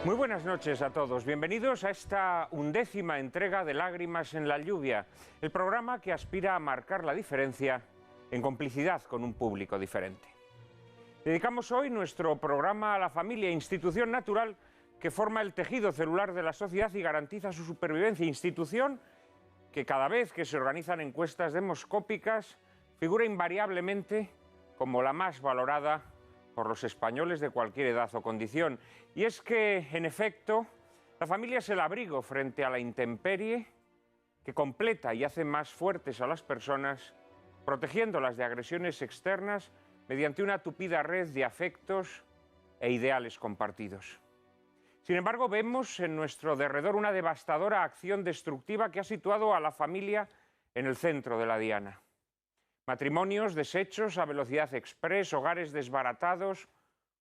Muy buenas noches a todos. Bienvenidos a esta 11ª entrega de Lágrimas en la lluvia, el programa que aspira a marcar la diferencia en complicidad con un público diferente. Dedicamos hoy nuestro programa a la familia, institución natural que forma el tejido celular de la sociedad y garantiza su supervivencia, institución que cada vez que se organizan encuestas demoscópicas figura invariablemente como la más valorada por los españoles de cualquier edad o condición. Y es que, en efecto, la familia es el abrigo frente a la intemperie que completa y hace más fuertes a las personas, protegiéndolas de agresiones externas mediante una tupida red de afectos e ideales compartidos. Sin embargo, vemos en nuestro derredor una devastadora acción destructiva que ha situado a la familia en el centro de la diana. Matrimonios deshechos a velocidad express, hogares desbaratados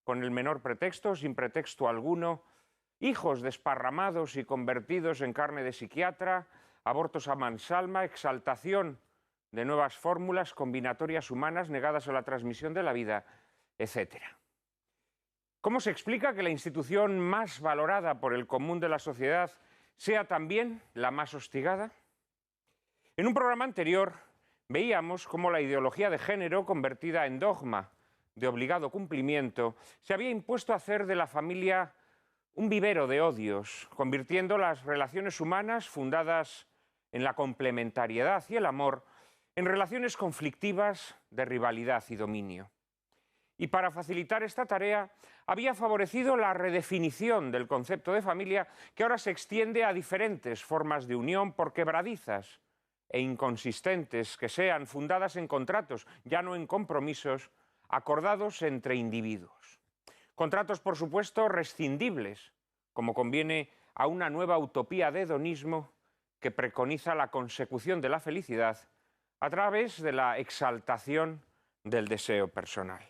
con el menor pretexto o sin pretexto alguno, hijos desparramados y convertidos en carne de psiquiatra, abortos a mansalva, exaltación de nuevas fórmulas combinatorias humanas negadas a la transmisión de la vida, etc. ¿Cómo se explica que la institución más valorada por el común de la sociedad sea también la más hostigada? En un programa anterior veíamos cómo la ideología de género, convertida en dogma de obligado cumplimiento, se había impuesto a hacer de la familia un vivero de odios, convirtiendo las relaciones humanas fundadas en la complementariedad y el amor en relaciones conflictivas de rivalidad y dominio. Y para facilitar esta tarea, había favorecido la redefinición del concepto de familia, que ahora se extiende a diferentes formas de unión, por quebradizas e inconsistentes que sean, fundadas en contratos, ya no en compromisos, acordados entre individuos. Contratos, por supuesto, rescindibles, como conviene a una nueva utopía de hedonismo que preconiza la consecución de la felicidad a través de la exaltación del deseo personal.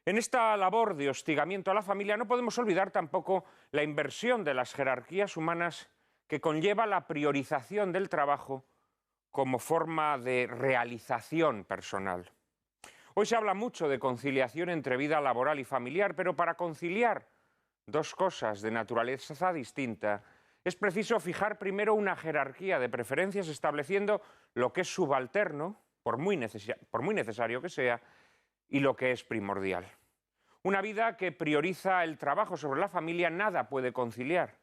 En esta labor de hostigamiento a la familia no podemos olvidar tampoco la inversión de las jerarquías humanas que conlleva la priorización del trabajo como forma de realización personal. Hoy se habla mucho de conciliación entre vida laboral y familiar, pero para conciliar dos cosas de naturaleza distinta es preciso fijar primero una jerarquía de preferencias, estableciendo lo que es subalterno, por muy necesario que sea, y lo que es primordial. Una vida que prioriza el trabajo sobre la familia nada puede conciliar,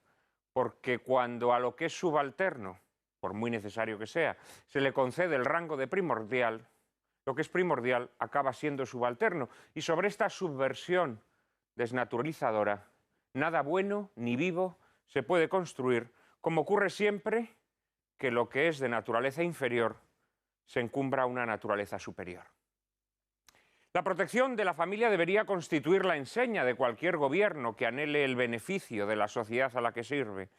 porque cuando a lo que es subalterno, por muy necesario que sea, se le concede el rango de primordial, lo que es primordial acaba siendo subalterno. Y sobre esta subversión desnaturalizadora, nada bueno ni vivo se puede construir, como ocurre siempre que lo que es de naturaleza inferior se encumbra a una naturaleza superior. La protección de la familia debería constituir la enseña de cualquier gobierno que anhele el beneficio de la sociedad a la que sirve.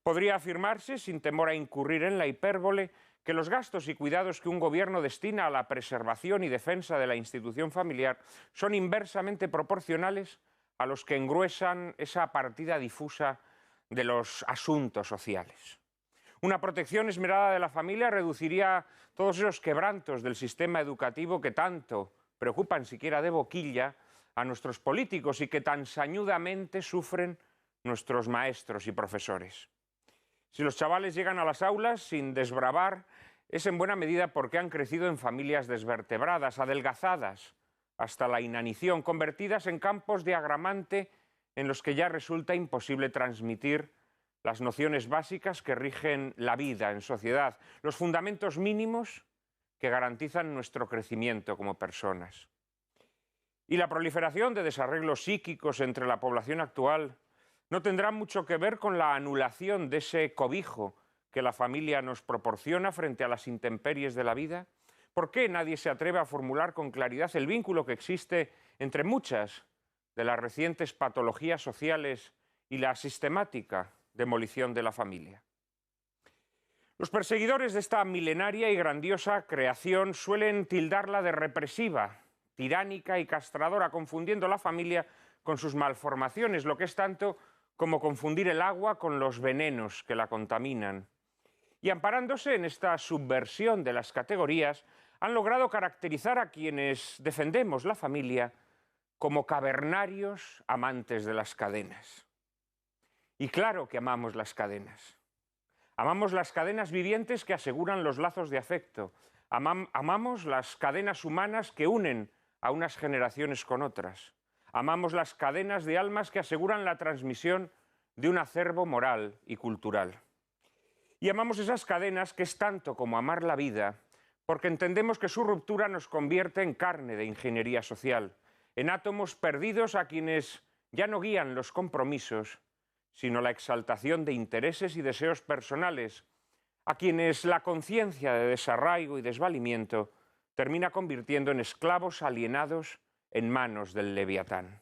Podría afirmarse, sin temor a incurrir en la hipérbole, que los gastos y cuidados que un gobierno destina a la preservación y defensa de la institución familiar son inversamente proporcionales a los que engruesan esa partida difusa de los asuntos sociales. Una protección esmerada de la familia reduciría todos esos quebrantos del sistema educativo que tanto preocupan siquiera de boquilla a nuestros políticos y que tan sañudamente sufren nuestros maestros y profesores. Si los chavales llegan a las aulas sin desbravar, es en buena medida porque han crecido en familias desvertebradas, adelgazadas hasta la inanición, convertidas en campos de agramante en los que ya resulta imposible transmitir las nociones básicas que rigen la vida en sociedad, los fundamentos mínimos que garantizan nuestro crecimiento como personas. Y la proliferación de desarreglos psíquicos entre la población actual no tendrá mucho que ver con la anulación de ese cobijo que la familia nos proporciona frente a las intemperies de la vida. ¿Por qué nadie se atreve a formular con claridad el vínculo que existe entre muchas de las recientes patologías sociales y la sistemática demolición de la familia? Los perseguidores de esta milenaria y grandiosa creación suelen tildarla de represiva, tiránica y castradora, confundiendo la familia con sus malformaciones, lo que es tanto como confundir el agua con los venenos que la contaminan. Y amparándose en esta subversión de las categorías, han logrado caracterizar a quienes defendemos la familia como cavernarios amantes de las cadenas. Y claro que amamos las cadenas. Amamos las cadenas vivientes que aseguran los lazos de afecto. Amamos las cadenas humanas que unen a unas generaciones con otras. Amamos las cadenas de almas que aseguran la transmisión de un acervo moral y cultural. Y amamos esas cadenas que es tanto como amar la vida, porque entendemos que su ruptura nos convierte en carne de ingeniería social, en átomos perdidos a quienes ya no guían los compromisos, sino la exaltación de intereses y deseos personales, a quienes la conciencia de desarraigo y desvalimiento termina convirtiendo en esclavos alienados en manos del Leviatán.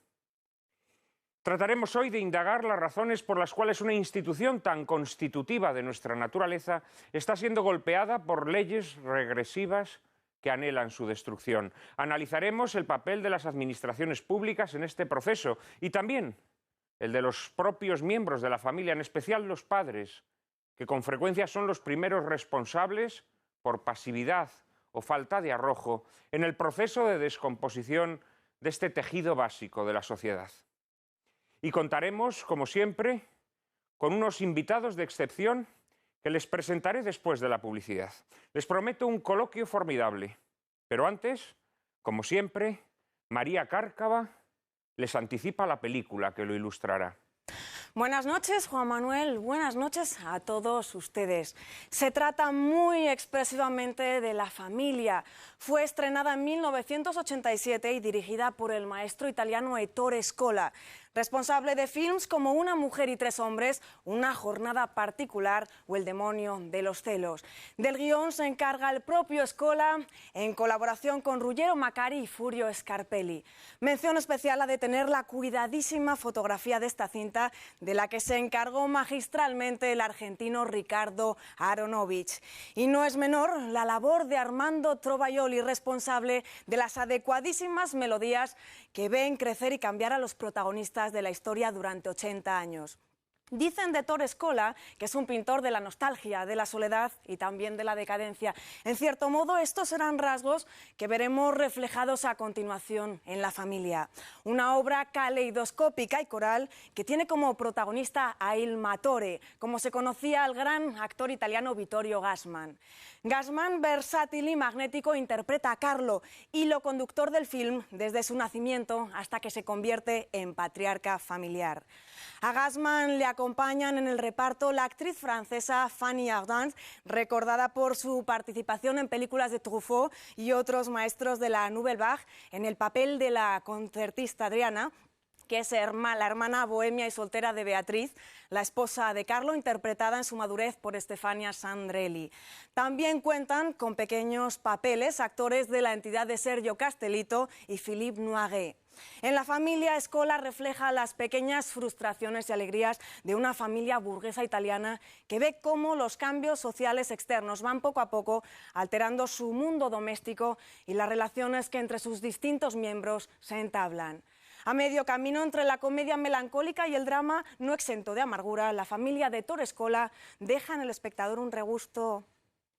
Trataremos hoy de indagar las razones por las cuales una institución tan constitutiva de nuestra naturaleza está siendo golpeada por leyes regresivas que anhelan su destrucción. Analizaremos el papel de las administraciones públicas en este proceso y también el de los propios miembros de la familia, en especial los padres, que con frecuencia son los primeros responsables por pasividad o falta de arrojo en el proceso de descomposición de este tejido básico de la sociedad. Y contaremos, como siempre, con unos invitados de excepción que les presentaré después de la publicidad. Les prometo un coloquio formidable, pero antes, como siempre, María Cárcava les anticipa la película que lo ilustrará. Buenas noches, Juan Manuel. Buenas noches a todos ustedes. Se trata muy expresivamente de La familia. Fue estrenada en 1987 y dirigida por el maestro italiano Ettore Scola, responsable de films como Una mujer y tres hombres, Una jornada particular o El demonio de los celos. Del guión se encarga el propio Scola en colaboración con Ruggero Macari y Furio Scarpelli. Mención especial ha de tener la cuidadísima fotografía de esta cinta, de la que se encargó magistralmente el argentino Ricardo Aronovich. Y no es menor la labor de Armando Trovaioli, responsable de las adecuadísimas melodías que ven crecer y cambiar a los protagonistas de la historia durante 80 años. Dicen de Ettore Scola que es un pintor de la nostalgia, de la soledad y también de la decadencia. En cierto modo, estos serán rasgos que veremos reflejados a continuación en La familia. Una obra caleidoscópica y coral que tiene como protagonista a Il Matore, como se conocía al gran actor italiano Vittorio Gassman. Gassman, versátil y magnético, interpreta a Carlo, hilo conductor del film desde su nacimiento hasta que se convierte en patriarca familiar. A Gassman le acompañan en el reparto la actriz francesa Fanny Ardant, recordada por su participación en películas de Truffaut y otros maestros de la Nouvelle Vague, en el papel de la concertista Adriana, que es la hermana bohemia y soltera de Beatriz, la esposa de Carlo, interpretada en su madurez por Stefania Sandrelli. También cuentan con pequeños papeles actores de la entidad de Sergio Castellitto y Philippe Noiret. En La familia, Scola refleja las pequeñas frustraciones y alegrías de una familia burguesa italiana que ve cómo los cambios sociales externos van poco a poco alterando su mundo doméstico y las relaciones que entre sus distintos miembros se entablan. A medio camino entre la comedia melancólica y el drama no exento de amargura, La familia de Ettore Scola deja en el espectador un regusto,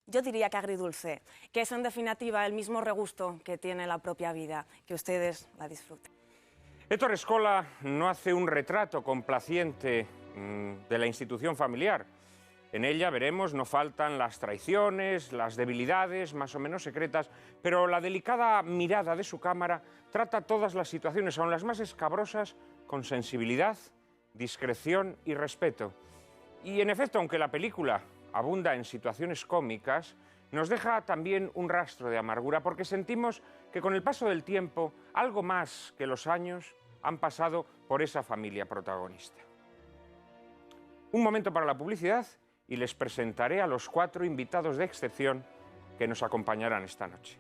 yo diría que agridulce, que es en definitiva el mismo regusto que tiene la propia vida. Que ustedes la disfruten. Ettore Scola no hace un retrato complaciente de la institución familiar. En ella, veremos, no faltan las traiciones, las debilidades más o menos secretas, pero la delicada mirada de su cámara trata todas las situaciones, aun las más escabrosas, con sensibilidad, discreción y respeto. Y en efecto, aunque la película abunda en situaciones cómicas, nos deja también un rastro de amargura, porque sentimos que con el paso del tiempo, algo más que los años han pasado por esa familia protagonista. Un momento para la publicidad y les presentaré a los 4 invitados de excepción que nos acompañarán esta noche.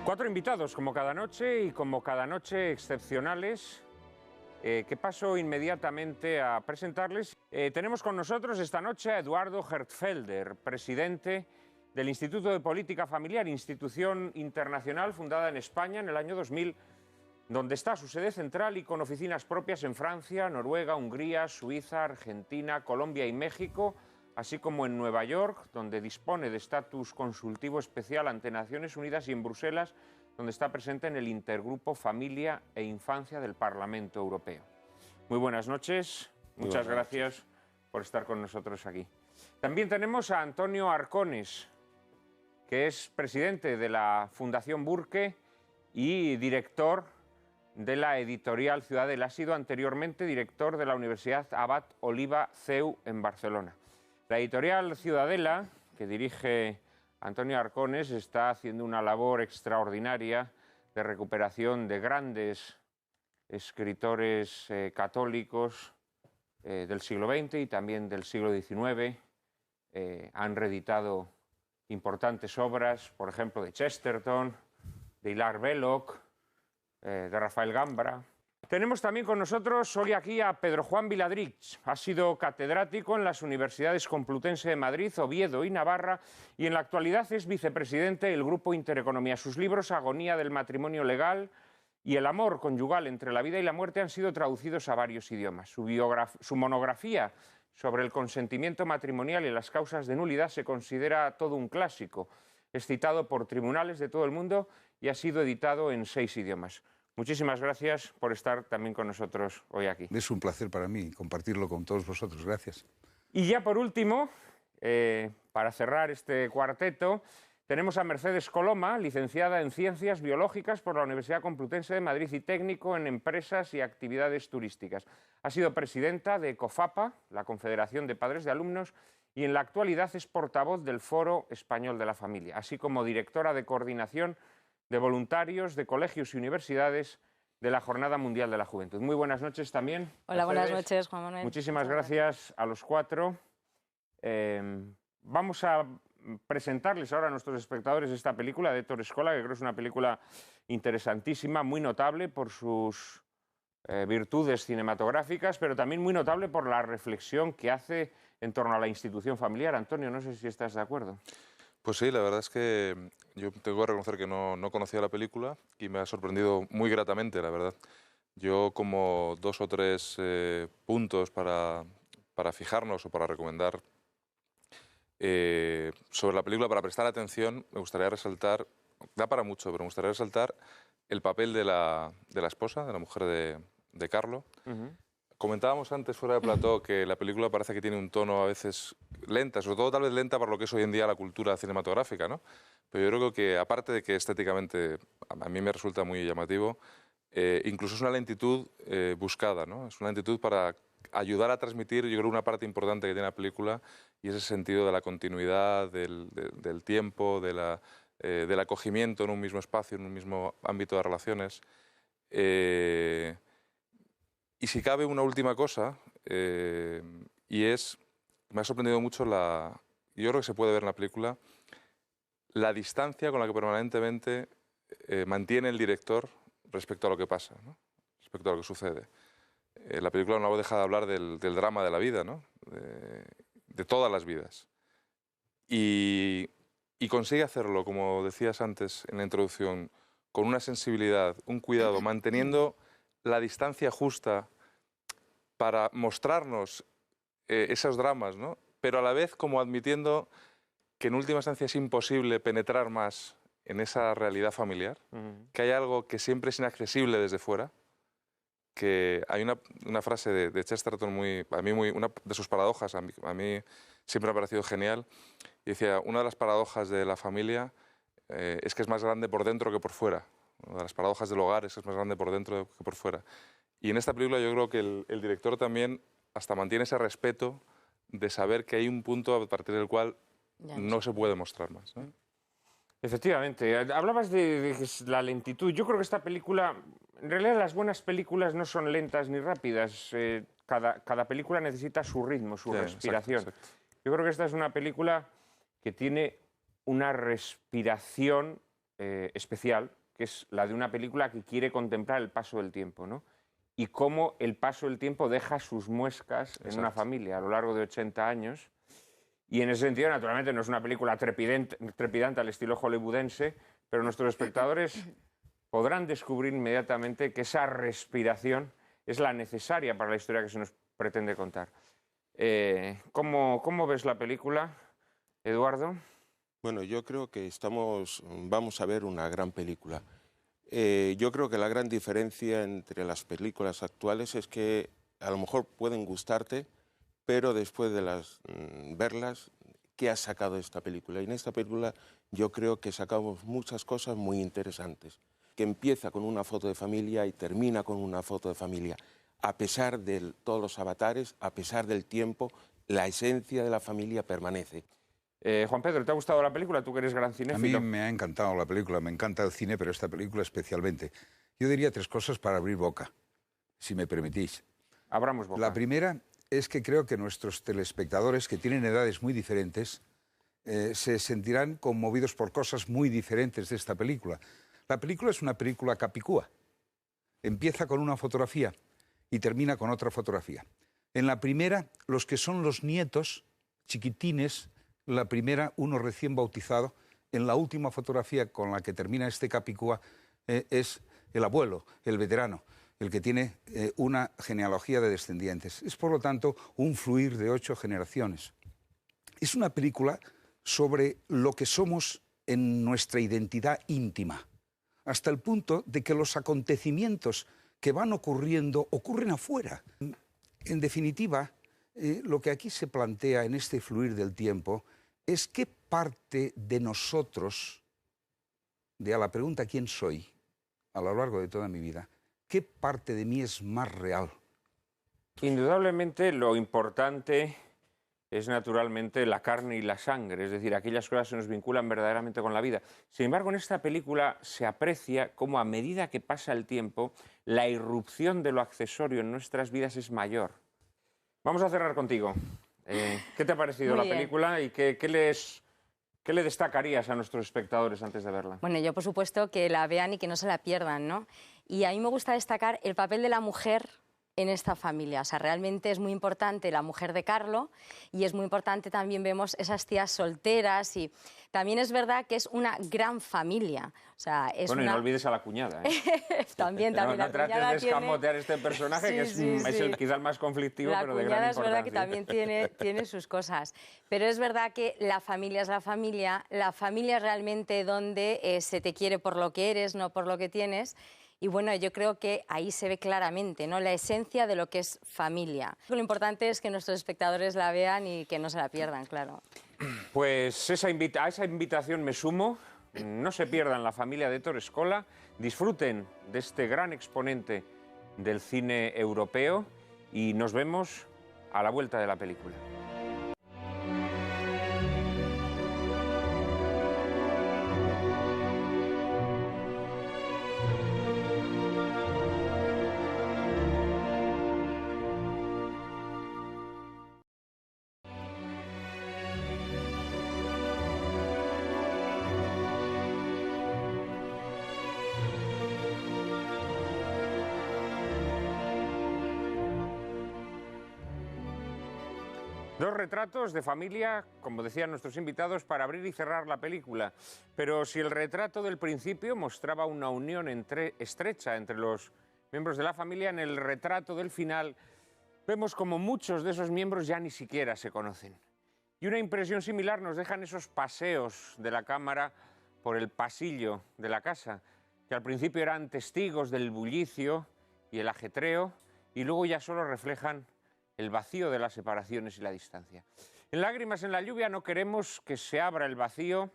Cuatro invitados, como cada noche, y como cada noche excepcionales, que paso inmediatamente a presentarles. Tenemos con nosotros esta noche a Eduardo Hertfelder, presidente del Instituto de Política Familiar, institución internacional fundada en España en el año 2000, donde está su sede central y con oficinas propias en Francia, Noruega, Hungría, Suiza, Argentina, Colombia y México, así como en Nueva York, donde dispone de estatus consultivo especial ante Naciones Unidas, y en Bruselas, donde está presente en el Intergrupo Familia e Infancia del Parlamento Europeo. Muy buenas noches, muchas gracias por estar con nosotros aquí. También tenemos a Antonio Arcones, que es presidente de la Fundación Burke y director de la editorial Ciudadela. Ha sido anteriormente director de la Universidad Abad Oliba CEU en Barcelona. La editorial Ciudadela, que dirige Antonio Arcones, está haciendo una labor extraordinaria de recuperación de grandes escritores católicos del siglo XX y también del siglo XIX. Han reeditado importantes obras, por ejemplo, de Chesterton, de Hilaire Belloc, de Rafael Gambra. Tenemos también con nosotros hoy aquí a Pedro Juan Viladrich. Ha sido catedrático en las Universidades Complutense de Madrid, Oviedo y Navarra, y en la actualidad es vicepresidente del Grupo Intereconomía. Sus libros Agonía del matrimonio legal y El amor conyugal entre la vida y la muerte han sido traducidos a varios idiomas. Su monografía sobre el consentimiento matrimonial y las causas de nulidad se considera todo un clásico. Es citado por tribunales de todo el mundo y ha sido editado en 6 idiomas. Muchísimas gracias por estar también con nosotros hoy aquí. Es un placer para mí compartirlo con todos vosotros. Gracias. Y ya por último, para cerrar este cuarteto, tenemos a Mercedes Coloma, licenciada en Ciencias Biológicas por la Universidad Complutense de Madrid y técnico en Empresas y Actividades Turísticas. Ha sido presidenta de COFAPA, la Confederación de Padres de Alumnos, y en la actualidad es portavoz del Foro Español de la Familia, así como directora de coordinación de voluntarios de colegios y universidades de la Jornada Mundial de la Juventud. Muy buenas noches también. Hola, buenas noches, Juan Manuel. Muchísimas gracias a los 4. Vamos a presentarles ahora a nuestros espectadores esta película de Héctor Escola, que creo que es una película interesantísima, muy notable por sus virtudes cinematográficas, pero también muy notable por la reflexión que hace en torno a la institución familiar. Antonio, no sé si estás de acuerdo. Pues sí, la verdad es que yo tengo que reconocer que no conocía la película y me ha sorprendido muy gratamente, la verdad. Yo como 2 o 3 puntos para fijarnos o para recomendar sobre la película, para prestar atención, me gustaría resaltar, da para mucho, pero me gustaría resaltar el papel de la esposa, de la mujer de Carlo. Comentábamos antes fuera de plató que la película parece que tiene un tono a veces lenta, sobre todo tal vez lenta para lo que es hoy en día la cultura cinematográfica, ¿no? Pero yo creo que aparte de que estéticamente a mí me resulta muy llamativo, incluso es una lentitud buscada, ¿no? Es una lentitud para ayudar a transmitir, yo creo, una parte importante que tiene la película, y ese sentido de la continuidad, del tiempo, del acogimiento en un mismo espacio, en un mismo ámbito de relaciones. Y si cabe una última cosa, y es, me ha sorprendido mucho yo creo que se puede ver en la película, la distancia con la que permanentemente mantiene el director respecto a lo que pasa, ¿no? Respecto a lo que sucede. La película no deja de hablar del drama de la vida, ¿no? De todas las vidas. Y consigue hacerlo, como decías antes en la introducción, con una sensibilidad, un cuidado, manteniendo la distancia justa para mostrarnos esos dramas, ¿no? Pero a la vez como admitiendo que en última instancia es imposible penetrar más en esa realidad familiar, que hay algo que siempre es inaccesible desde fuera, que hay una frase de Chesterton, una de sus paradojas, a mí siempre me ha parecido genial, y decía, una de las paradojas de la familia es que es más grande por dentro que por fuera. Una de las paradojas del hogar es que es más grande por dentro que por fuera. Y en esta película yo creo que el director también hasta mantiene ese respeto de saber que hay un punto a partir del cual no se puede mostrar más, ¿no? Efectivamente. Hablabas de la lentitud. Yo creo que esta película, en realidad las buenas películas no son lentas ni rápidas. Cada película necesita su ritmo, su respiración. Exacto. Yo creo que esta es una película que tiene una respiración especial, que es la de una película que quiere contemplar el paso del tiempo, ¿no? Y cómo el paso del tiempo deja sus muescas en una familia a lo largo de 80 años. Y en ese sentido, naturalmente, no es una película trepidante al estilo hollywoodense, pero nuestros espectadores podrán descubrir inmediatamente que esa respiración es la necesaria para la historia que se nos pretende contar. ¿Cómo ves la película, Eduardo? Bueno, yo creo que vamos a ver una gran película. Yo creo que la gran diferencia entre las películas actuales es que a lo mejor pueden gustarte, pero después de verlas, ¿qué has sacado de esta película? Y en esta película yo creo que sacamos muchas cosas muy interesantes, que empieza con una foto de familia y termina con una foto de familia. A pesar de todos los avatares, a pesar del tiempo, la esencia de la familia permanece. Juan Pedro, ¿te ha gustado la película? Tú que eres gran cinéfilo. A mí me ha encantado la película, me encanta el cine, pero esta película especialmente. Yo diría 3 cosas para abrir boca, si me permitís. Abramos boca. La primera es que creo que nuestros telespectadores, que tienen edades muy diferentes, se sentirán conmovidos por cosas muy diferentes de esta película. La película es una película capicúa. Empieza con una fotografía y termina con otra fotografía. En la primera, los que son los nietos, chiquitines, la primera, uno recién bautizado. En la última fotografía con la que termina este capicúa es el abuelo, el veterano, el que tiene una genealogía de descendientes. Es, por lo tanto, un fluir de 8 generaciones. Es una película sobre lo que somos en nuestra identidad íntima, hasta el punto de que los acontecimientos que van ocurriendo ocurren afuera. En definitiva, lo que aquí se plantea en este fluir del tiempo es qué parte de nosotros, a la pregunta ¿quién soy? A lo largo de toda mi vida, ¿qué parte de mí es más real? Indudablemente lo importante es naturalmente la carne y la sangre, es decir, aquellas cosas que nos vinculan verdaderamente con la vida. Sin embargo, en esta película se aprecia cómo a medida que pasa el tiempo, la irrupción de lo accesorio en nuestras vidas es mayor. Vamos a cerrar contigo. ¿Qué te ha parecido la película y qué le destacarías a nuestros espectadores antes de verla? Bueno, yo por supuesto que la vean y que no se la pierdan, ¿no? Y a mí me gusta destacar el papel de la mujer en esta familia. O sea, realmente es muy importante la mujer de Carlo y es muy importante también vemos esas tías solteras y también es verdad que es una gran familia. O sea, es bueno, y no olvides a la cuñada, ¿eh? también no la trates de escamotear este personaje, sí, que es quizá el más conflictivo, pero de gran importancia. La cuñada es verdad que también tiene sus cosas. Pero es verdad que la familia es la familia es realmente donde se te quiere por lo que eres, no por lo que tienes. Y bueno, yo creo que ahí se ve claramente, ¿no?, la esencia de lo que es familia. Lo importante es que nuestros espectadores la vean y que no se la pierdan, claro. Pues a esa invitación me sumo. No se pierdan La familia de Ettore Scola. Disfruten de este gran exponente del cine europeo y nos vemos a la vuelta de la película. Dos retratos de familia, como decían nuestros invitados, para abrir y cerrar la película. Pero si el retrato del principio mostraba una unión estrecha entre los miembros de la familia, en el retrato del final vemos como muchos de esos miembros ya ni siquiera se conocen. Y una impresión similar nos dejan esos paseos de la cámara por el pasillo de la casa, que al principio eran testigos del bullicio y el ajetreo, y luego ya solo reflejan el vacío de las separaciones y la distancia. En Lágrimas en la lluvia no queremos que se abra el vacío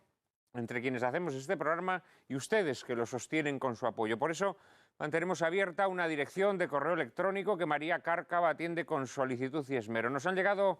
entre quienes hacemos este programa y ustedes que lo sostienen con su apoyo. Por eso mantenemos abierta una dirección de correo electrónico que María Cárcava atiende con solicitud y esmero. Nos han llegado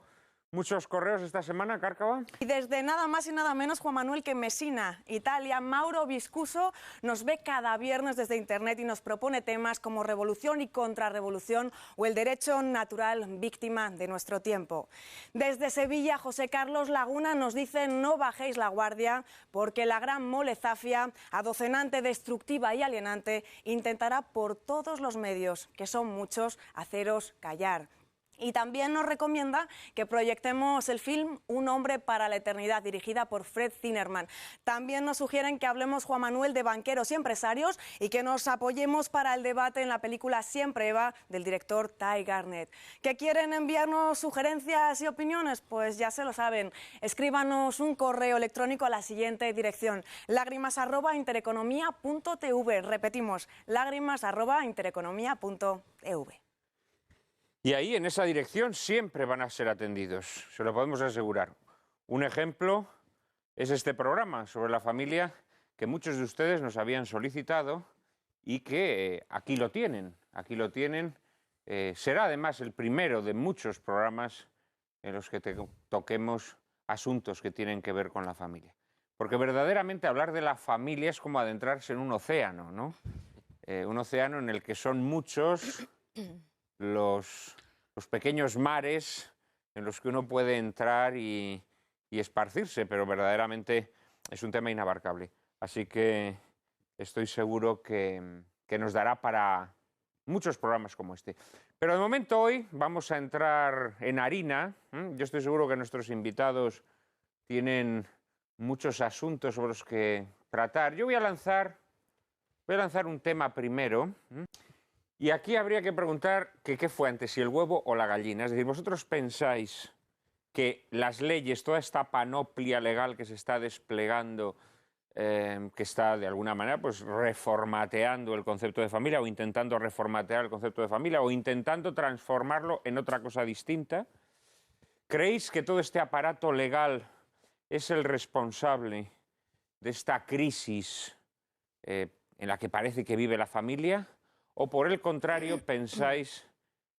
muchos correos esta semana, Cárcava. Y desde nada más y nada menos, Juan Manuel, que Messina, Italia, Mauro Viscuso nos ve cada viernes desde Internet y nos propone temas como revolución y contrarrevolución o el derecho natural víctima de nuestro tiempo. Desde Sevilla, José Carlos Laguna nos dice: no bajéis la guardia porque la gran mole zafia, adocenante, destructiva y alienante, intentará por todos los medios, que son muchos, haceros callar. Y también nos recomienda que proyectemos el film Un hombre para la eternidad, dirigida por Fred Zinnemann. También nos sugieren que hablemos, Juan Manuel, de banqueros y empresarios y que nos apoyemos para el debate en la película Siempre Eva, del director Ty Garnett. ¿Que quieren enviarnos sugerencias y opiniones? Pues ya se lo saben. Escríbanos un correo electrónico a la siguiente dirección: lágrimas@intereconomía.tv. Repetimos, lágrimas@intereconomía.tv. Y ahí, en esa dirección, siempre van a ser atendidos, se lo podemos asegurar. Un ejemplo es este programa sobre la familia que muchos de ustedes nos habían solicitado y que aquí lo tienen. Aquí lo tienen. Será además el primero de muchos programas en los que toquemos asuntos que tienen que ver con la familia. Porque verdaderamente hablar de la familia es como adentrarse en un océano, ¿no? Un océano en el que son muchos los pequeños mares en los que uno puede entrar y esparcirse, pero verdaderamente es un tema inabarcable. Así que estoy seguro que nos dará para muchos programas como este. Pero de momento hoy vamos a entrar en harina. Yo estoy seguro que nuestros invitados tienen muchos asuntos sobre los que tratar. Yo voy a lanzar un tema primero. Y aquí habría que preguntar que qué fue antes, si el huevo o la gallina. Es decir, ¿vosotros pensáis que las leyes, toda esta panoplia legal que se está desplegando, que está de alguna manera pues reformateando el concepto de familia o intentando reformatear el concepto de familia o intentando transformarlo en otra cosa distinta? ¿Creéis que todo este aparato legal es el responsable de esta crisis en la que parece que vive la familia? ¿O por el contrario pensáis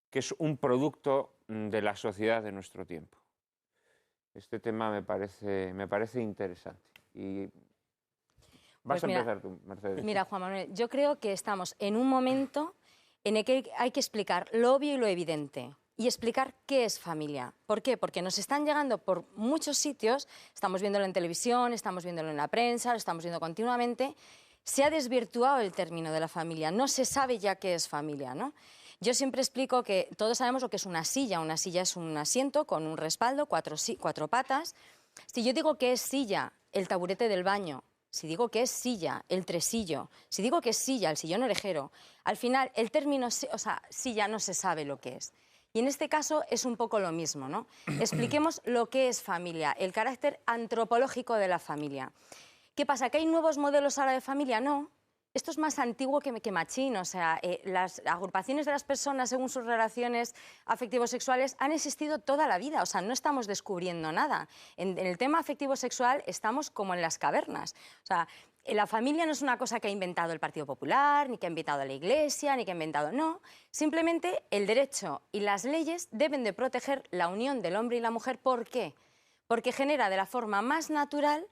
que es un producto de la sociedad de nuestro tiempo? Este tema me parece interesante. Y vas a empezar tú, Mercedes. Mira, Juan Manuel, yo creo que estamos en un momento en el que hay que explicar lo obvio y lo evidente y explicar qué es familia. ¿Por qué? Porque nos están llegando por muchos sitios, estamos viéndolo en televisión, estamos viéndolo en la prensa, lo estamos viendo continuamente. Se ha desvirtuado el término de la familia, no se sabe ya qué es familia, ¿no? Yo siempre explico que todos sabemos lo que es una silla es un asiento con un respaldo, cuatro patas. Si yo digo que es silla el taburete del baño, si digo que es silla el tresillo, si digo que es silla el sillón orejero, al final el término, silla no se sabe lo que es. Y en este caso es un poco lo mismo, ¿no? Expliquemos lo que es familia, el carácter antropológico de la familia. ¿Qué pasa? ¿Que hay nuevos modelos ahora de familia? No. Esto es más antiguo que machín. O sea, las agrupaciones de las personas según sus relaciones afectivo-sexuales han existido toda la vida. O sea, no estamos descubriendo nada. En el tema afectivo-sexual estamos como en las cavernas. O sea, la familia no es una cosa que ha inventado el Partido Popular, ni que ha inventado la Iglesia, ni que ha inventado... No. Simplemente el derecho y las leyes deben de proteger la unión del hombre y la mujer. ¿Por qué? Porque genera de la forma más natural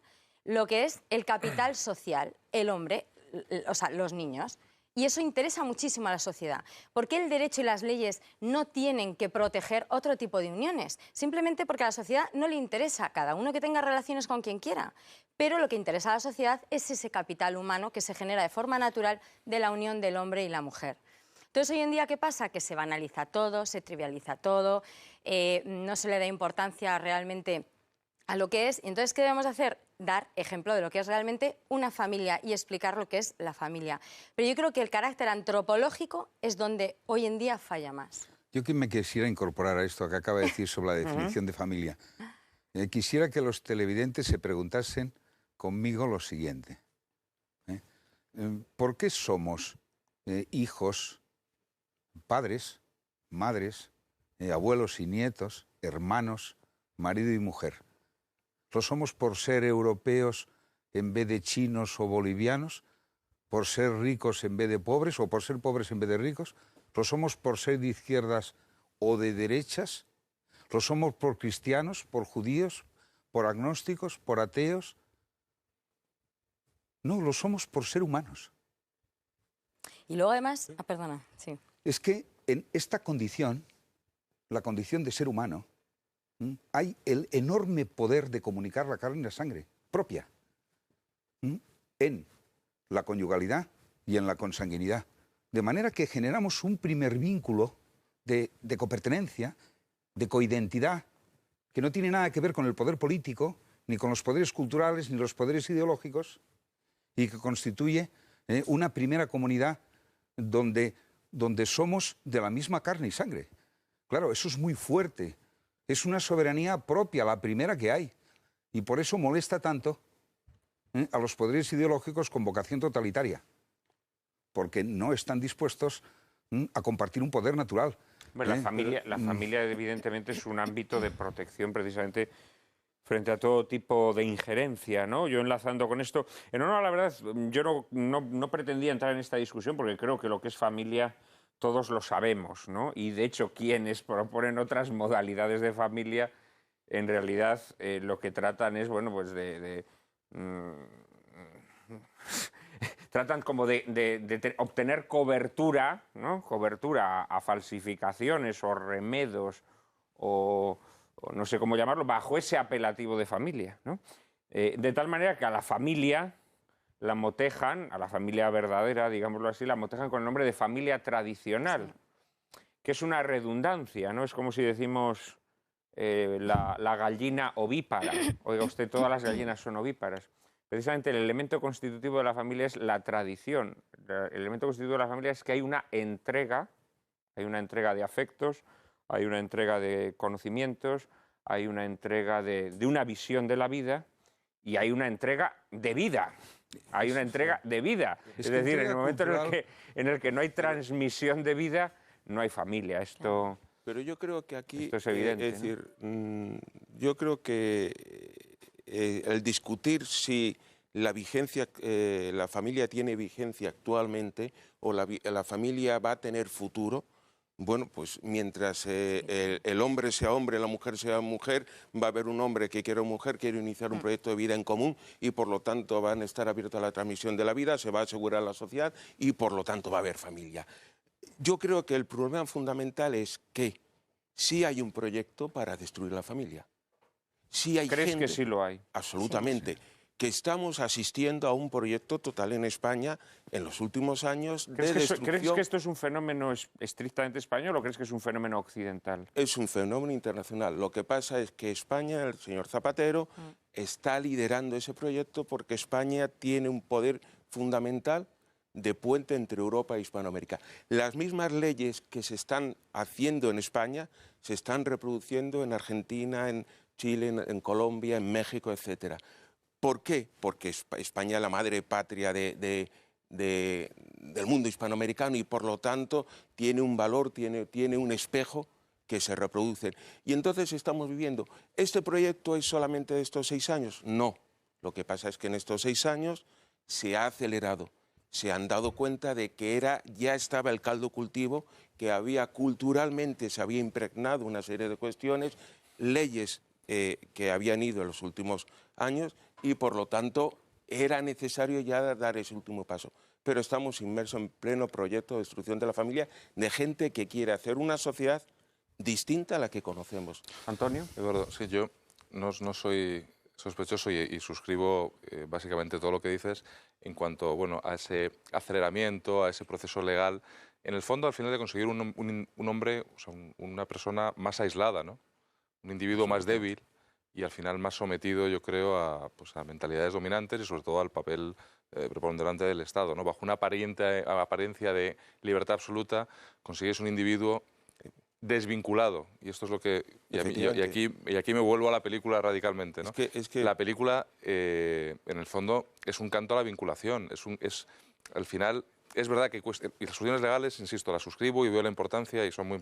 lo que es el capital social, el hombre, o sea, los niños. Y eso interesa muchísimo a la sociedad. ¿Por qué el derecho y las leyes no tienen que proteger otro tipo de uniones? Simplemente porque a la sociedad no le interesa, cada uno que tenga relaciones con quien quiera. Pero lo que interesa a la sociedad es ese capital humano que se genera de forma natural de la unión del hombre y la mujer. Entonces, hoy en día, ¿qué pasa? Que se banaliza todo, se trivializa todo, no se le da importancia realmente a lo que es. Entonces, ¿qué debemos hacer? Dar ejemplo de lo que es realmente una familia y explicar lo que es la familia. Pero yo creo que el carácter antropológico es donde hoy en día falla más. Yo que me quisiera incorporar a esto que acaba de decir sobre la definición de familia. Quisiera que los televidentes se preguntasen conmigo lo siguiente. ¿Por qué somos hijos, padres, madres, abuelos y nietos, hermanos, marido y mujer? ¿Lo somos por ser europeos en vez de chinos o bolivianos? ¿Por ser ricos en vez de pobres o por ser pobres en vez de ricos? ¿Lo somos por ser de izquierdas o de derechas? ¿Lo somos por cristianos, por judíos, por agnósticos, por ateos? No, lo somos por ser humanos. Y luego además... perdona, sí. Es que en esta condición, la condición de ser humano, hay el enorme poder de comunicar la carne y la sangre propia en la conyugalidad y en la consanguinidad. De manera que generamos un primer vínculo de copertenencia de coidentidad, que no tiene nada que ver con el poder político, ni con los poderes culturales, ni los poderes ideológicos, y que constituye una primera comunidad donde somos de la misma carne y sangre. Claro, eso es muy fuerte. Es una soberanía propia, la primera que hay. Y por eso molesta tanto a los poderes ideológicos con vocación totalitaria, porque no están dispuestos a compartir un poder natural. Bueno, la familia evidentemente es un ámbito de protección precisamente frente a todo tipo de injerencia, ¿no? Yo enlazando con esto, no, la verdad, yo no pretendía entrar en esta discusión porque creo que lo que es familia todos lo sabemos, ¿no? Y de hecho quienes proponen otras modalidades de familia, en realidad lo que tratan es, bueno, pues tratan como de obtener cobertura, ¿no? Cobertura a falsificaciones o remedos o no sé cómo llamarlo, bajo ese apelativo de familia, ¿no? De tal manera que a la familia la motejan, a la familia verdadera, digámoslo así, la motejan con el nombre de familia tradicional, que es una redundancia, ¿no? Es como si decimos la gallina ovípara. Oiga usted, todas las gallinas son ovíparas. Precisamente el elemento constitutivo de la familia es la tradición. El elemento constitutivo de la familia es que hay una entrega de afectos, hay una entrega de conocimientos, hay una entrega de una visión de la vida y hay una entrega de vida. Hay una entrega de vida. Es decir, en el momento en el que no hay transmisión de vida, no hay familia. Esto... Pero yo creo que aquí, esto es evidente, es decir, yo creo que el discutir si la vigencia, la familia tiene vigencia actualmente o la familia va a tener futuro, bueno, pues mientras el hombre sea hombre, la mujer sea mujer, va a haber un hombre que quiere una mujer, quiere iniciar un proyecto de vida en común y por lo tanto van a estar abiertos a la transmisión de la vida, se va a asegurar la sociedad y por lo tanto va a haber familia. Yo creo que el problema fundamental es que sí hay un proyecto para destruir la familia. Sí hay ¿Crees gente, que sí lo hay? Absolutamente. Sí. Que estamos asistiendo a un proyecto total en España en los últimos años de destrucción. ¿Crees que esto es un fenómeno estrictamente español o crees que es un fenómeno occidental? Es un fenómeno internacional. Lo que pasa es que España, el señor Zapatero, está liderando ese proyecto porque España tiene un poder fundamental de puente entre Europa e Hispanoamérica. Las mismas leyes que se están haciendo en España se están reproduciendo en Argentina, en Chile, en Colombia, en México, etcétera. ¿Por qué? Porque España es la madre patria del mundo hispanoamericano y por lo tanto tiene un valor, tiene un espejo que se reproduce. Y entonces estamos viviendo, ¿este proyecto es solamente de estos 6 años? No. Lo que pasa es que en estos 6 años se ha acelerado. Se han dado cuenta de que ya estaba el caldo cultivo, que culturalmente se había impregnado una serie de cuestiones, leyes que habían ido en los últimos años y por lo tanto era necesario ya dar ese último paso. Pero estamos inmersos en pleno proyecto de destrucción de la familia de gente que quiere hacer una sociedad distinta a la que conocemos. Antonio. Eduardo, sí, yo no soy sospechoso y suscribo básicamente todo lo que dices en cuanto a ese aceleramiento, a ese proceso legal. En el fondo, al final, de conseguir un hombre, o sea, una persona más aislada, ¿no? Un individuo más débil y al final más sometido, yo creo, a mentalidades dominantes y sobre todo al papel preponderante del Estado, ¿no? Bajo una apariencia de libertad absoluta consigues un individuo desvinculado, y esto es lo que... Y aquí me vuelvo a la película radicalmente, ¿no? Es que... La película, en el fondo, es un canto a la vinculación. Al final, es verdad que y las cuestiones legales, insisto, las suscribo y veo la importancia y son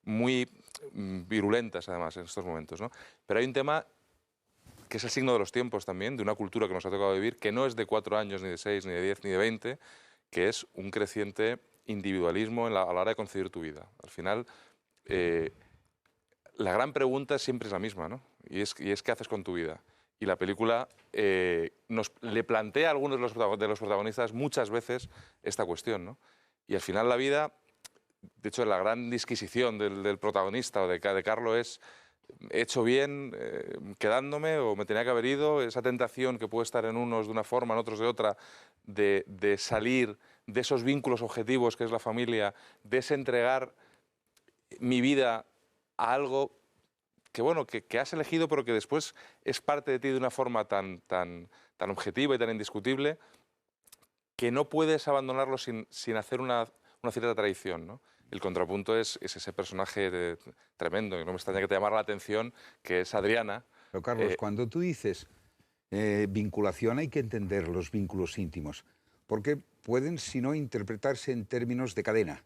muy virulentas, además, en estos momentos, ¿no? Pero hay un tema que es el signo de los tiempos también, de una cultura que nos ha tocado vivir, que no es de 4 años, ni de 6, ni de 10, ni de 20, que es un creciente individualismo a la hora de concebir tu vida. Al final, la gran pregunta siempre es la misma, ¿no? Y es ¿qué haces con tu vida? Y la película le plantea a algunos de los protagonistas muchas veces esta cuestión, ¿no? Y al final la vida, de hecho, la gran disquisición del protagonista o de Carlo es: ¿he hecho bien quedándome o me tenía que haber ido? Esa tentación que puede estar en unos de una forma, en otros de otra, de salir de esos vínculos objetivos que es la familia, desentregar mi vida a algo que, bueno, que has elegido, pero que después es parte de ti de una forma tan objetiva y tan indiscutible, que no puedes abandonarlo sin hacer una cierta traición, ¿no? El contrapunto es ese personaje tremendo, y no me extraña que te llamara la atención, que es Adriana. Pero Carlos, cuando tú dices vinculación, hay que entender los vínculos íntimos, porque pueden, si no, interpretarse en términos de cadena,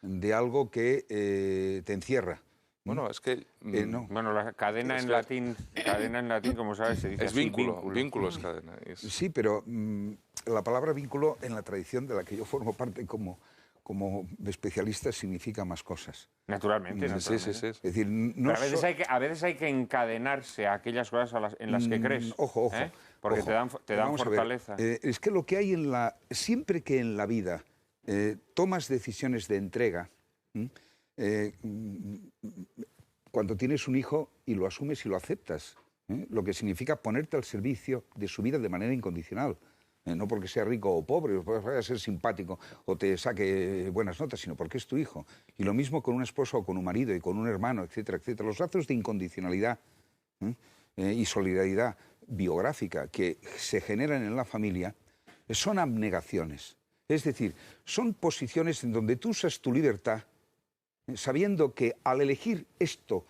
de algo que te encierra. Bueno, es que... no. Bueno, la cadena en latín, como sabes, se dice es así, vínculo, vínculo es cadena. Sí, pero la palabra vínculo en la tradición de la que yo formo parte como especialista significa más cosas. Naturalmente. Sí. Es decir, no pero a veces hay que encadenarse a aquellas cosas en las que crees. Ojo. Porque ojo. te dan Vamos a ver, fortaleza. es que lo que hay siempre que en la vida tomas decisiones de entrega, cuando tienes un hijo y lo asumes y lo aceptas, lo que significa ponerte al servicio de su vida de manera incondicional. No porque sea rico o pobre, o vaya a ser simpático o te saque buenas notas, sino porque es tu hijo. Y lo mismo con un esposo o con un marido y con un hermano, etcétera, etcétera. Los lazos de incondicionalidad y solidaridad biográfica que se generan en la familia son abnegaciones. Es decir, son posiciones en donde tú usas tu libertad sabiendo que al elegir esto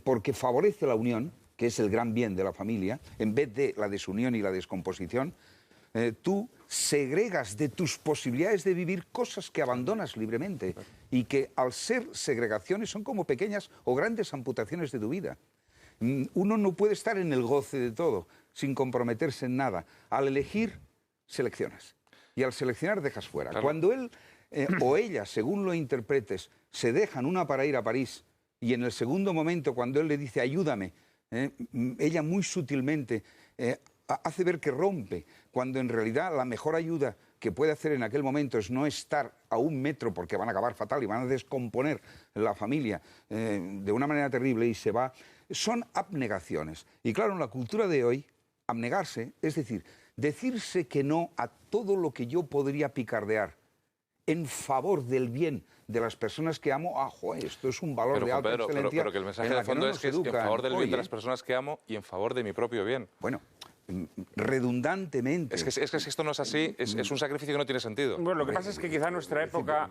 porque favorece la unión, que es el gran bien de la familia, en vez de la desunión y la descomposición, tú segregas de tus posibilidades de vivir cosas que abandonas libremente y que al ser segregaciones son como pequeñas o grandes amputaciones de tu vida. Uno no puede estar en el goce de todo sin comprometerse en nada. Al elegir, seleccionas. Y al seleccionar dejas fuera. Claro. Cuando él o ella, según lo interpretes, se dejan una para ir a París y en el segundo momento, cuando él le dice ayúdame, ella muy sutilmente hace ver que rompe, cuando en realidad la mejor ayuda que puede hacer en aquel momento es no estar a 1 metro porque van a acabar fatal y van a descomponer la familia de una manera terrible y se va. Son abnegaciones. Y claro, en la cultura de hoy, abnegarse, es decir, decirse que no a todo lo que yo podría picardear en favor del bien de las personas que amo, esto es un valor de alta excelencia. Pero que el mensaje de fondo es que es en favor del bien de las personas que amo y en favor de mi propio bien. Bueno, redundantemente. Es que esto no es así, es un sacrificio que no tiene sentido. Bueno, lo que pasa es que quizá nuestra época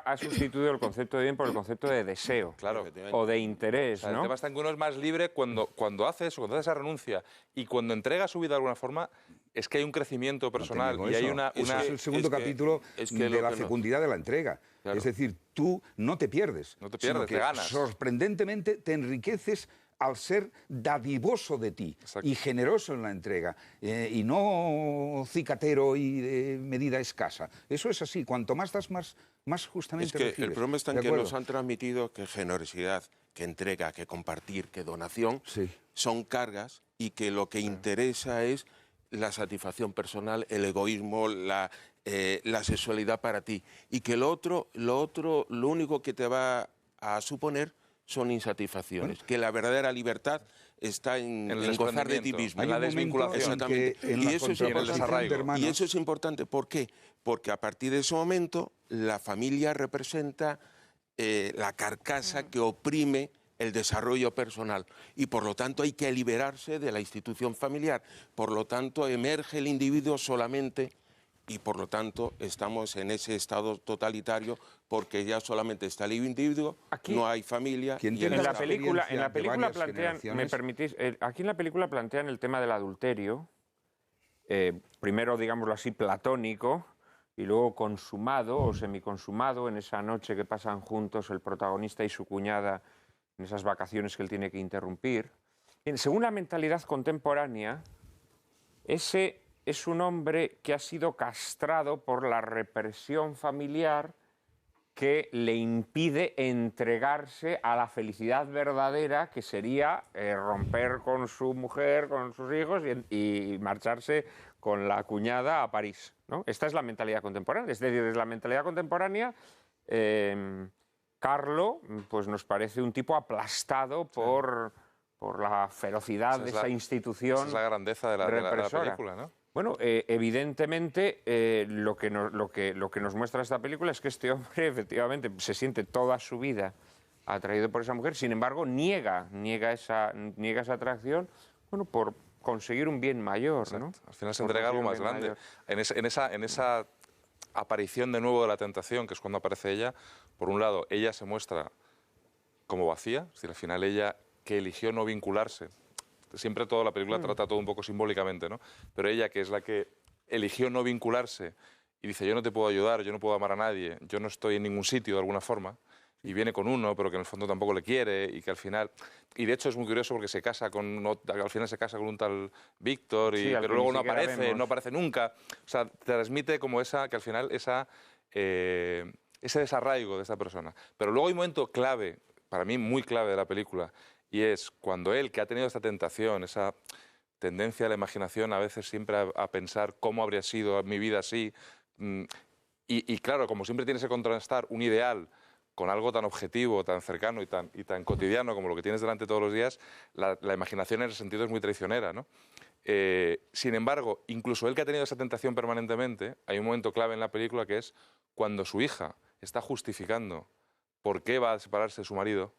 ha sustituido el concepto de bien por el concepto de deseo, claro, o de interés, ¿no? El tema está en que uno es más libre cuando hace eso, cuando hace esa renuncia y cuando entrega su vida de alguna forma, es que hay un crecimiento personal y hay una... Es el segundo capítulo de la fecundidad de la entrega. Claro. Es decir, tú no te pierdes. No te pierdes, te ganas. Sorprendentemente te enriqueces al ser dadivoso de ti. Exacto. Y generoso en la entrega, y no cicatero y de medida escasa. Eso es así, cuanto más das, más justamente recibes. El problema está en que nos han transmitido que generosidad, que entrega, que compartir, que donación, son cargas y que lo que interesa es la satisfacción personal, el egoísmo, la sexualidad para ti. Y que lo único que te va a suponer son insatisfacciones, que la verdadera libertad está en gozar de ti mismo. En la desvinculación. Exactamente. Y eso es el desarraigo. Y eso es importante. ¿Por qué? Porque a partir de ese momento la familia representa la carcasa que oprime el desarrollo personal y por lo tanto hay que liberarse de la institución familiar. Por lo tanto emerge el individuo solamente y por lo tanto estamos en ese estado totalitario porque ya solamente está el individuo, aquí, no hay familia. En la película plantean, ¿me permitís? Aquí en la película plantean el tema del adulterio, primero, digámoslo así, platónico, y luego consumado o semiconsumado en esa noche que pasan juntos el protagonista y su cuñada en esas vacaciones que él tiene que interrumpir. Según la mentalidad contemporánea, ese es un hombre que ha sido castrado por la represión familiar que le impide entregarse a la felicidad verdadera, que sería romper con su mujer, con sus hijos y marcharse con la cuñada a París, ¿no? Esta es la mentalidad contemporánea. Es decir, desde la mentalidad contemporánea, Carlo pues nos parece un tipo aplastado por la ferocidad de esa institución. Esa es la grandeza de la película, ¿no? Bueno, evidentemente lo que nos muestra esta película es que este hombre efectivamente se siente toda su vida atraído por esa mujer. Sin embargo, niega esa atracción, bueno, por conseguir un bien mayor, ¿no? Al final se entrega algo más grande. En esa aparición de nuevo de la tentación, que es cuando aparece ella, por un lado, ella se muestra como vacía, es decir, al final ella que eligió no vincularse, siempre toda la película trata todo un poco simbólicamente, ¿no? Pero ella, que es la que eligió no vincularse y dice, yo no te puedo ayudar, yo no puedo amar a nadie, yo no estoy en ningún sitio de alguna forma, y viene con uno, pero que en el fondo tampoco le quiere, y que al final... Y de hecho es muy curioso porque se casa al final se casa con un tal Víctor, Sí, pero luego no aparece nunca. O sea, transmite como que al final ese desarraigo de esta persona. Pero luego hay un momento clave, para mí muy clave de la película, y es cuando él, que ha tenido esta tentación, esa tendencia a la imaginación a veces siempre a pensar cómo habría sido mi vida así, y claro, como siempre tienes que contrastar un ideal con algo tan objetivo, tan cercano y tan cotidiano como lo que tienes delante todos los días, la imaginación en ese sentido es muy traicionera, ¿no? Sin embargo, incluso él que ha tenido esa tentación permanentemente, hay un momento clave en la película que es cuando su hija está justificando por qué va a separarse de su marido.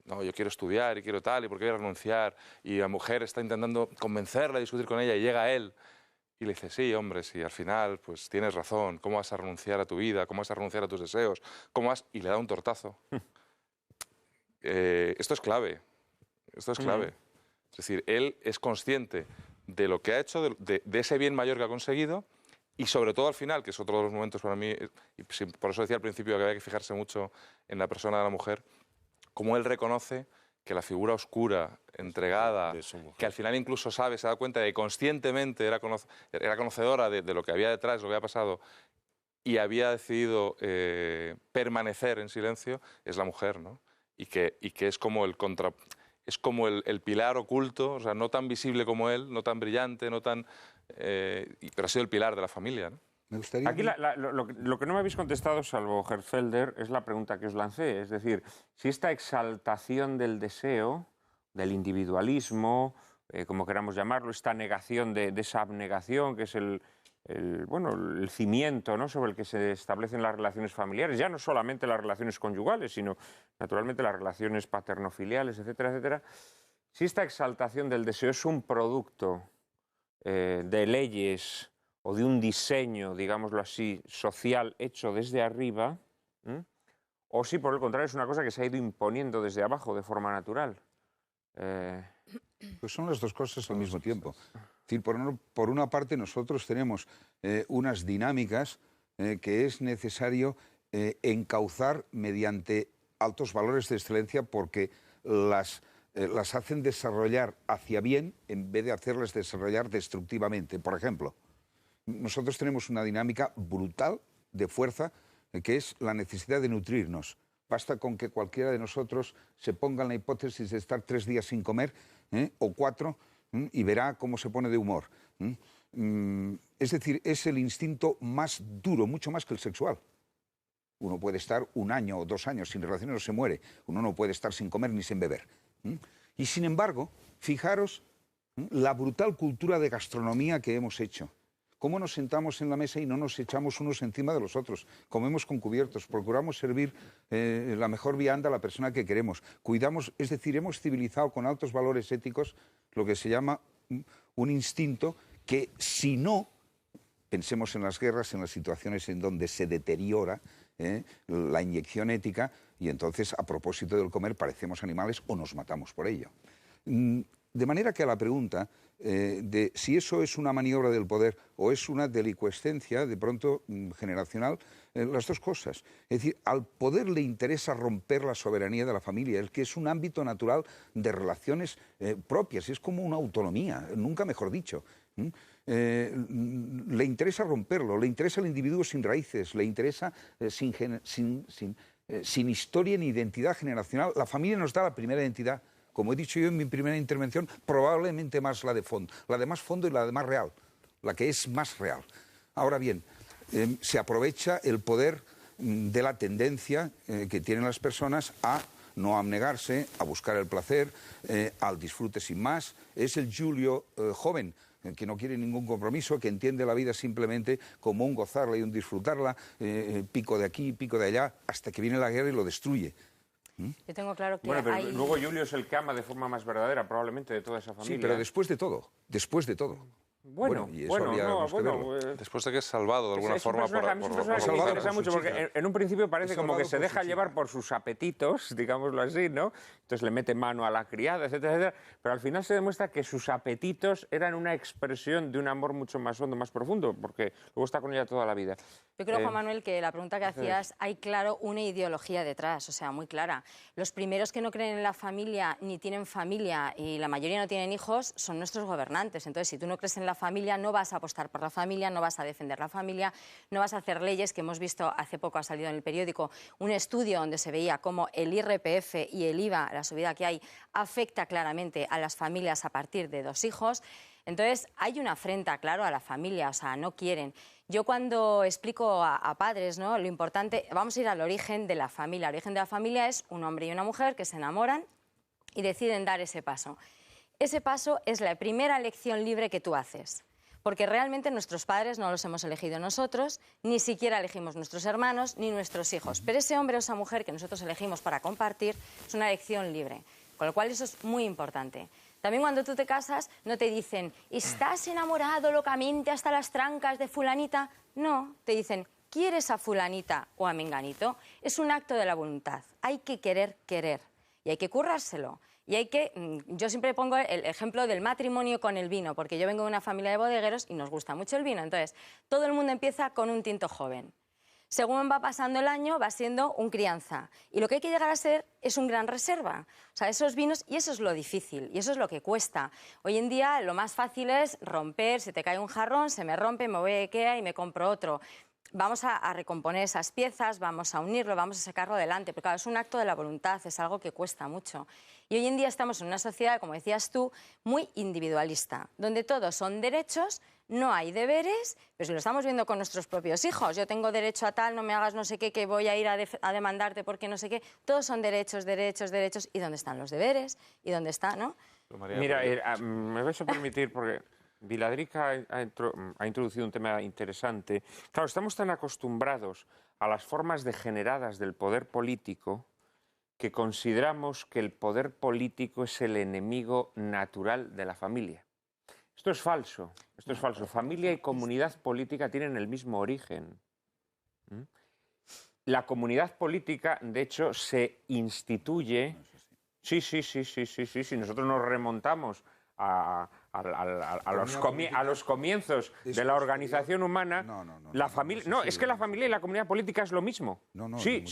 No, yo quiero estudiar y quiero tal, y por qué voy a renunciar, y la mujer está intentando convencerla a discutir con ella, y llega él y le dice, sí, hombre, sí, al final, pues tienes razón, ¿cómo vas a renunciar a tu vida? ¿Cómo vas a renunciar a tus deseos? Y le da un tortazo. Esto es clave, esto es clave. Es decir, él es consciente de lo que ha hecho, de ese bien mayor que ha conseguido, y sobre todo al final, que es otro de los momentos para mí, y por eso decía al principio que había que fijarse mucho en la persona de la mujer, cómo él reconoce que la figura oscura, entregada, que al final incluso se da cuenta de que conscientemente era conocedora de lo que había detrás, lo que había pasado, y había decidido permanecer en silencio, es la mujer, ¿no? Y que es como el pilar oculto, o sea, no tan visible como él, no tan brillante, pero ha sido el pilar de la familia, ¿no? Me gustaría... Aquí lo que no me habéis contestado, salvo Herfelder, es la pregunta que os lancé. Es decir, si esta exaltación del deseo, del individualismo, como queramos llamarlo, esta negación de esa abnegación, que es el cimiento, ¿no?, sobre el que se establecen las relaciones familiares, ya no solamente las relaciones conyugales, sino naturalmente las relaciones paterno-filiales, etcétera, etcétera. Si esta exaltación del deseo es un producto de leyes o de un diseño, digámoslo así, social hecho desde arriba, o si por el contrario es una cosa que se ha ido imponiendo desde abajo de forma natural. Pues son las dos cosas al mismo tiempo. Es decir, por una parte nosotros tenemos unas dinámicas que es necesario encauzar mediante altos valores de excelencia porque las hacen desarrollar hacia bien en vez de hacerlas desarrollar destructivamente. Por ejemplo, nosotros tenemos una dinámica brutal de fuerza que es la necesidad de nutrirnos. Basta con que cualquiera de nosotros se ponga en la hipótesis de estar 3 días sin comer o 4 y verá cómo se pone de humor. Es decir, es el instinto más duro, mucho más que el sexual. Uno puede estar 1 año o 2 años sin relaciones, no se muere. Uno no puede estar sin comer ni sin beber. Y sin embargo, fijaros la brutal cultura de gastronomía que hemos hecho. Cómo nos sentamos en la mesa y no nos echamos unos encima de los otros. Comemos con cubiertos, procuramos servir la mejor vianda a la persona que queremos. Cuidamos, es decir, hemos civilizado con altos valores éticos lo que se llama un instinto que, si no, pensemos en las guerras, en las situaciones en donde se deteriora la inyección ética y entonces, a propósito del comer, parecemos animales o nos matamos por ello. De manera que a la pregunta de si eso es una maniobra del poder o es una delicuescencia, de pronto, generacional, las dos cosas. Es decir, al poder le interesa romper la soberanía de la familia, el que es un ámbito natural de relaciones propias, es como una autonomía, nunca mejor dicho. Le interesa romperlo, le interesa el individuo sin raíces, le interesa sin historia ni identidad generacional. La familia nos da la primera identidad. Como he dicho yo en mi primera intervención, probablemente más la de fondo, la de más fondo y la de más real, la que es más real. Ahora bien, se aprovecha el poder de la tendencia que tienen las personas a no abnegarse, a buscar el placer, al disfrute sin más. Es el Julio joven, que no quiere ningún compromiso, que entiende la vida simplemente como un gozarla y un disfrutarla, pico de aquí, pico de allá, hasta que viene la guerra y lo destruye. Yo tengo claro que Bueno, pero hay... luego Julio es el que ama de forma más verdadera, probablemente, de toda esa familia. Sí, pero después de todo, después de todo. Bueno, y eso habríamos que verlo. Después de que es salvado de alguna forma a mí es un personaje que me interesa mucho porque en un principio parece como que se deja llevar por sus apetitos, digámoslo así, ¿no? Entonces le mete mano a la criada, etcétera, etcétera. Pero al final se demuestra que sus apetitos eran una expresión de un amor mucho más hondo, más profundo, porque luego está con ella toda la vida. Yo creo, Juan Manuel, que la pregunta que hacías, hay claro una ideología detrás, o sea, muy clara. Los primeros que no creen en la familia ni tienen familia y la mayoría no tienen hijos son nuestros gobernantes. Entonces, si tú no crees en la familia, no vas a apostar por la familia, no vas a defender la familia, no vas a hacer leyes, que hemos visto hace poco, ha salido en el periódico, un estudio donde se veía cómo el IRPF y el IVA, la subida que hay, afecta claramente a las familias a partir de 2 hijos. Entonces, hay una afrenta, claro, a la familia, o sea, no quieren. Yo cuando explico a padres, ¿no?, lo importante, vamos a ir al origen de la familia. El origen de la familia es un hombre y una mujer que se enamoran y deciden dar ese paso. Ese paso es la primera elección libre que tú haces. Porque realmente nuestros padres no los hemos elegido nosotros, ni siquiera elegimos nuestros hermanos ni nuestros hijos. Pero ese hombre o esa mujer que nosotros elegimos para compartir es una elección libre. Con lo cual eso es muy importante. También cuando tú te casas no te dicen, ¿estás enamorado locamente hasta las trancas de fulanita? No, te dicen, ¿quieres a fulanita o a menganito? Es un acto de la voluntad. Hay que querer querer y hay que currárselo. Y hay que, yo siempre pongo el ejemplo del matrimonio con el vino, porque yo vengo de una familia de bodegueros y nos gusta mucho el vino. Entonces, todo el mundo empieza con un tinto joven. Según va pasando el año, va siendo un crianza. Y lo que hay que llegar a ser es un gran reserva. O sea, esos vinos, y eso es lo difícil, y eso es lo que cuesta. Hoy en día lo más fácil es romper, se te cae un jarrón, se me rompe, me voy a IKEA y me compro otro. Vamos a recomponer esas piezas, vamos a unirlo, vamos a sacarlo adelante. Porque claro, es un acto de la voluntad, es algo que cuesta mucho. Y hoy en día estamos en una sociedad, como decías tú, muy individualista, donde todos son derechos, no hay deberes, pero si lo estamos viendo con nuestros propios hijos, yo tengo derecho a tal, no me hagas no sé qué, que voy a ir a demandarte porque no sé qué, todos son derechos, derechos, derechos, ¿y dónde están los deberes? ¿Y dónde está, no? Mira, me vais a permitir, porque Viladrica ha introducido un tema interesante. Claro, estamos tan acostumbrados a las formas degeneradas del poder político que consideramos que el poder político es el enemigo natural de la familia. Esto es falso, esto es falso. Familia y comunidad política tienen el mismo origen. La comunidad política, de hecho, se instituye... Sí, nosotros nos remontamos a los comienzos de la organización humana, la familia, no, es que la familia y la comunidad política es lo mismo. Sí,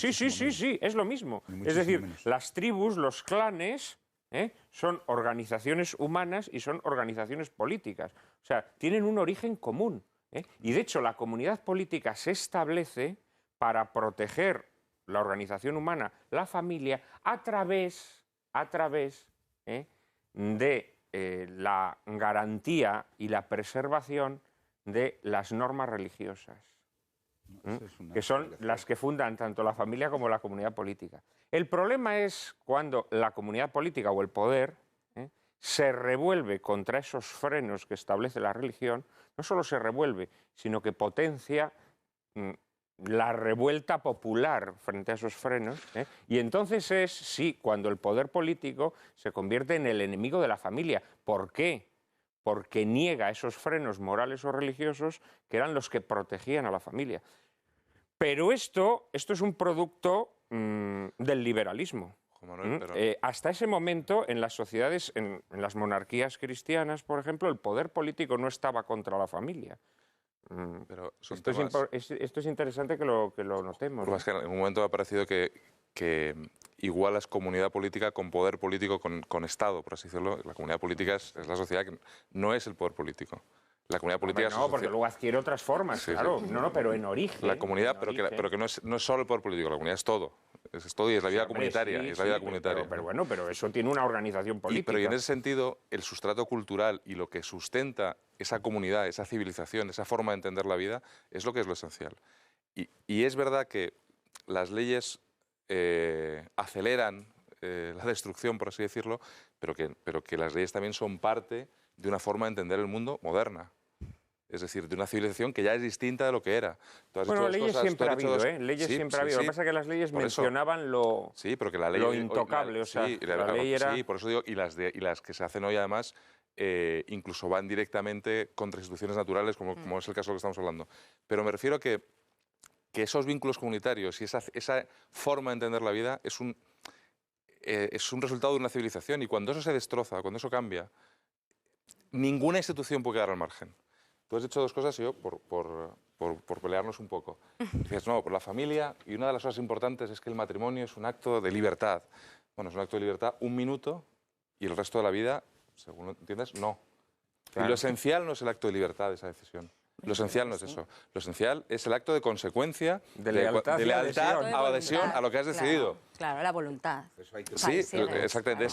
es lo mismo. Es decir, las tribus, los clanes, son organizaciones humanas y son organizaciones políticas. O sea, tienen un origen común. Y de hecho, la comunidad política se establece para proteger la organización humana, la familia, a través de la garantía y la preservación de las normas religiosas, que son las que fundan tanto la familia como la comunidad política. El problema es cuando la comunidad política o el poder se revuelve contra esos frenos que establece la religión, no solo se revuelve, sino que potencia la revuelta popular frente a esos frenos, y entonces es, sí, cuando el poder político se convierte en el enemigo de la familia. ¿Por qué? Porque niega esos frenos morales o religiosos que eran los que protegían a la familia. Pero esto es un producto del liberalismo. Hasta ese momento, en las sociedades, en las monarquías cristianas, por ejemplo, el poder político no estaba contra la familia. Pero esto es interesante que lo notemos. ¿No? Es que en un momento me ha parecido que igualas comunidad política con poder político con Estado, por así decirlo. La comunidad política es la sociedad que no es el poder político. La comunidad política es... No, porque luego adquiere otras formas, sí, claro. Sí. No, pero en origen. La comunidad, pero que no es solo el poder político, la comunidad es todo. Es todo y es la vida comunitaria. Es la vida comunitaria. Pero eso tiene una organización política. Pero en ese sentido, el sustrato cultural y lo que sustenta esa comunidad, esa civilización, esa forma de entender la vida, es lo que es lo esencial. Y es verdad que las leyes aceleran la destrucción, por así decirlo, pero que las leyes también son parte de una forma de entender el mundo moderna. Es decir, de una civilización que ya es distinta de lo que era. Bueno, leyes siempre ha habido, ¿eh? Leyes siempre ha habido. Lo que pasa es que las leyes mencionaban lo intocable. La ley era... Sí, por eso digo, y las que se hacen hoy además incluso van directamente contra instituciones naturales, como es el caso de lo que estamos hablando. Pero me refiero a que esos vínculos comunitarios y esa forma de entender la vida es un resultado de una civilización, y cuando eso se destroza, cuando eso cambia, ninguna institución puede quedar al margen. Tú has dicho dos cosas y yo, por pelearnos un poco. Dices, no, por la familia, y una de las cosas importantes es que el matrimonio es un acto de libertad. Bueno, es un acto de libertad 1 minuto y el resto de la vida, según entiendes, no. Claro. Y lo esencial no es el acto de libertad de esa decisión. Lo esencial no es eso. Lo esencial es el acto de consecuencia, de lealtad a adhesión a lo que has decidido. Claro, la voluntad. Sí, exactamente.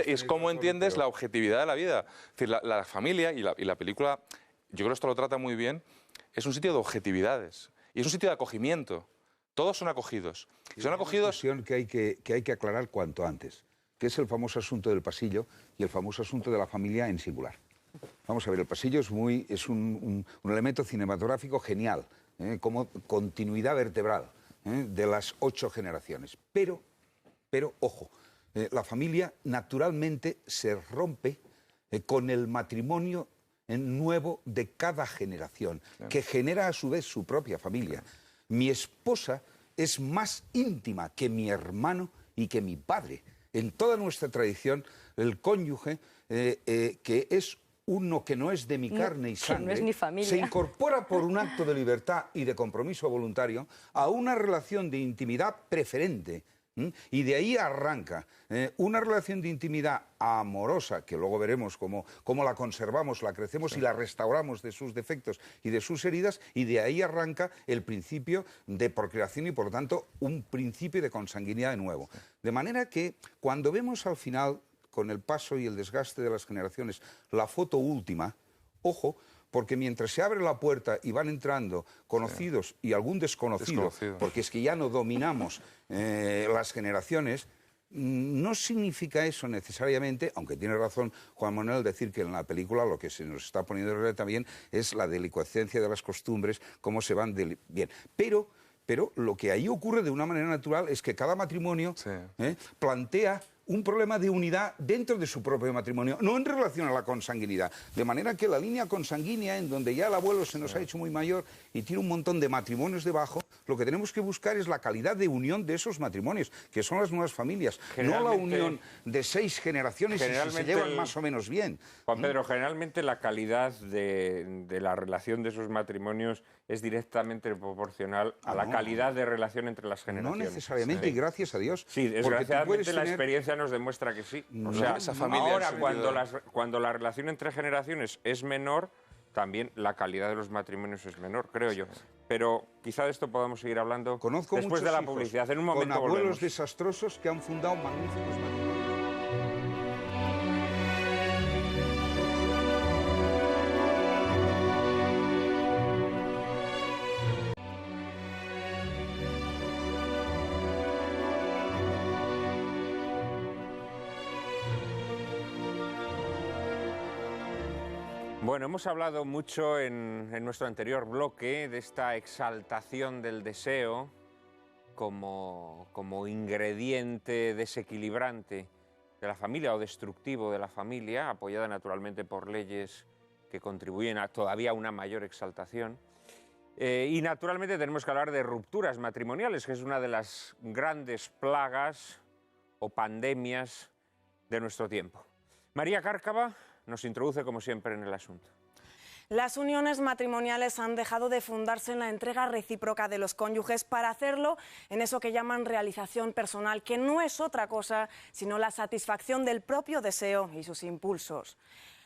Es cómo entiendes la objetividad de la vida. Es decir, la familia y la película, yo creo que esto lo trata muy bien, es un sitio de objetividades y es un sitio de acogimiento. Todos son acogidos. Y son acogidos... Una cuestión que hay que aclarar cuanto antes, que es el famoso asunto del pasillo y el famoso asunto de la familia en singular. Vamos a ver, el pasillo es un elemento cinematográfico genial, como continuidad vertebral de las 8 generaciones. Pero ojo, la familia naturalmente se rompe con el matrimonio nuevo de cada generación, que genera a su vez su propia familia. Mi esposa es más íntima que mi hermano y que mi padre. En toda nuestra tradición, el cónyuge, que es uno que no es de mi carne y sangre, no es mi familia, se incorpora por un acto de libertad y de compromiso voluntario a una relación de intimidad preferente. Y de ahí arranca una relación de intimidad amorosa, que luego veremos cómo la conservamos, la crecemos y la restauramos de sus defectos y de sus heridas, y de ahí arranca el principio de procreación y, por lo tanto, un principio de consanguinidad de nuevo. De manera que, cuando vemos al final, con el paso y el desgaste de las generaciones, la foto última, ojo, porque mientras se abre la puerta y van entrando conocidos y algún desconocido, porque es que ya no dominamos las generaciones, no significa eso necesariamente, aunque tiene razón Juan Manuel decir que en la película lo que se nos está poniendo en relieve también es la delicuescencia de las costumbres, cómo se van bien. Pero lo que ahí ocurre de una manera natural es que cada matrimonio plantea un problema de unidad dentro de su propio matrimonio, no en relación a la consanguinidad. De manera que la línea consanguínea, en donde ya el abuelo se nos ha hecho muy mayor y tiene un montón de matrimonios debajo, lo que tenemos que buscar es la calidad de unión de esos matrimonios, que son las nuevas familias, no la unión de 6 generaciones y si se llevan más o menos bien. Juan Pedro, generalmente la calidad de la relación de esos matrimonios es directamente proporcional a la calidad de relación entre las generaciones. No necesariamente, y gracias a Dios. Sí, desgraciadamente la experiencia nos demuestra que sí. O sea, ahora cuando la relación entre generaciones es menor, también la calidad de los matrimonios es menor, creo yo. Pero quizá de esto podamos seguir hablando después de la publicidad. En un momento con abuelos volvemos. desastrosos que han fundado magníficos matrimonios. Bueno, hemos hablado mucho en nuestro anterior bloque de esta exaltación del deseo como ingrediente desequilibrante de la familia o destructivo de la familia, apoyada naturalmente por leyes que contribuyen a todavía una mayor exaltación. Y naturalmente tenemos que hablar de rupturas matrimoniales, que es una de las grandes plagas o pandemias de nuestro tiempo. María Cárcava nos introduce, como siempre, en el asunto. Las uniones matrimoniales han dejado de fundarse en la entrega recíproca de los cónyuges para hacerlo en eso que llaman realización personal, que no es otra cosa sino la satisfacción del propio deseo y sus impulsos.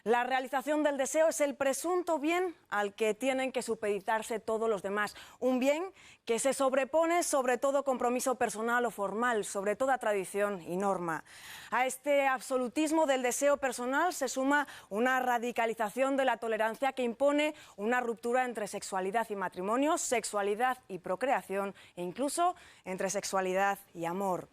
La realización del deseo es el presunto bien al que tienen que supeditarse todos los demás. Un bien que se sobrepone sobre todo compromiso personal o formal, sobre toda tradición y norma. A este absolutismo del deseo personal se suma una radicalización de la tolerancia que impone una ruptura entre sexualidad y matrimonio, sexualidad y procreación e incluso entre sexualidad y amor.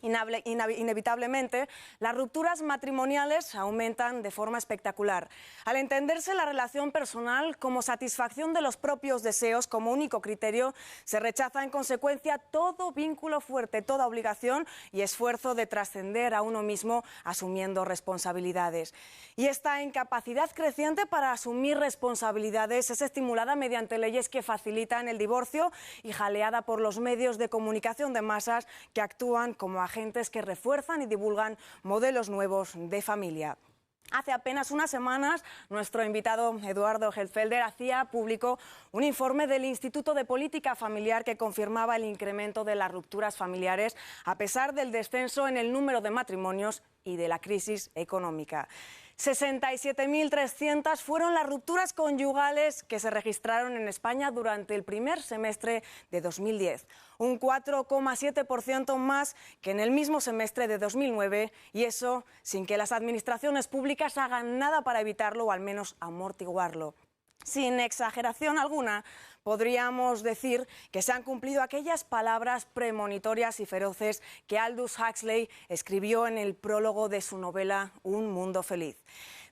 Inevitablemente, las rupturas matrimoniales aumentan de forma espectacular. Al entenderse la relación personal como satisfacción de los propios deseos como único criterio, se rechaza en consecuencia todo vínculo fuerte, toda obligación y esfuerzo de trascender a uno mismo asumiendo responsabilidades. Y esta incapacidad creciente para asumir responsabilidades es estimulada mediante leyes que facilitan el divorcio y jaleada por los medios de comunicación de masas que actúan como agentes que refuerzan y divulgan modelos nuevos de familia. Hace apenas unas semanas, nuestro invitado Eduardo Helfelder hacía público un informe del Instituto de Política Familiar que confirmaba el incremento de las rupturas familiares a pesar del descenso en el número de matrimonios y de la crisis económica. 67.300 fueron las rupturas conyugales que se registraron en España durante el primer semestre de 2010, un 4,7% más que en el mismo semestre de 2009, y eso sin que las administraciones públicas hagan nada para evitarlo o al menos amortiguarlo. Sin exageración alguna, podríamos decir que se han cumplido aquellas palabras premonitorias y feroces que Aldous Huxley escribió en el prólogo de su novela Un mundo feliz.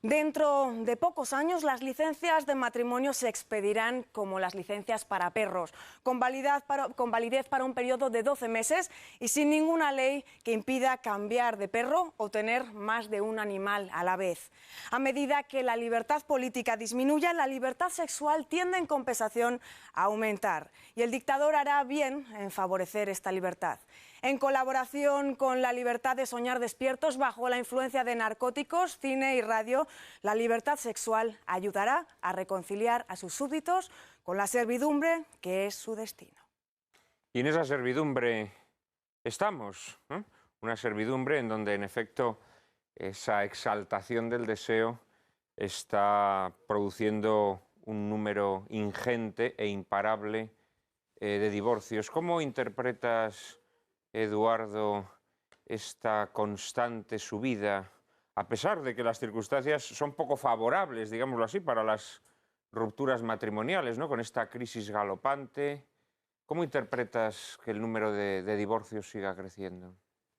Dentro de pocos años, las licencias de matrimonio se expedirán como las licencias para perros, con validez para un periodo de 12 meses y sin ninguna ley que impida cambiar de perro o tener más de un animal a la vez. A medida que la libertad política disminuya, la libertad sexual tiende en compensación a aumentar, y el dictador hará bien en favorecer esta libertad. En colaboración con la libertad de soñar despiertos bajo la influencia de narcóticos, cine y radio, la libertad sexual ayudará a reconciliar a sus súbditos con la servidumbre que es su destino. Y en esa servidumbre estamos, ¿eh? Una servidumbre en donde, en efecto, esa exaltación del deseo está produciendo un número ingente e imparable de divorcios. ¿Cómo interpretas, Eduardo, esta constante subida, a pesar de que las circunstancias son poco favorables, digámoslo así, para las rupturas matrimoniales, ¿no? Con esta crisis galopante? ¿Cómo interpretas que el número de divorcios siga creciendo?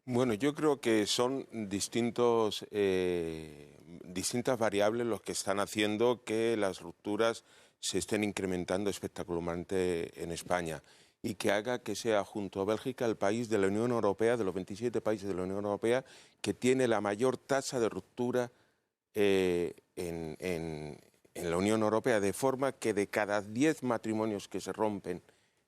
Bueno, yo creo que son distintas variables los que están haciendo que las rupturas se estén incrementando espectacularmente en España, y que haga que sea, junto a Bélgica, el país de la Unión Europea, de los 27 países de la Unión Europea, que tiene la mayor tasa de ruptura en la Unión Europea, de forma que de cada 10 matrimonios que se rompen,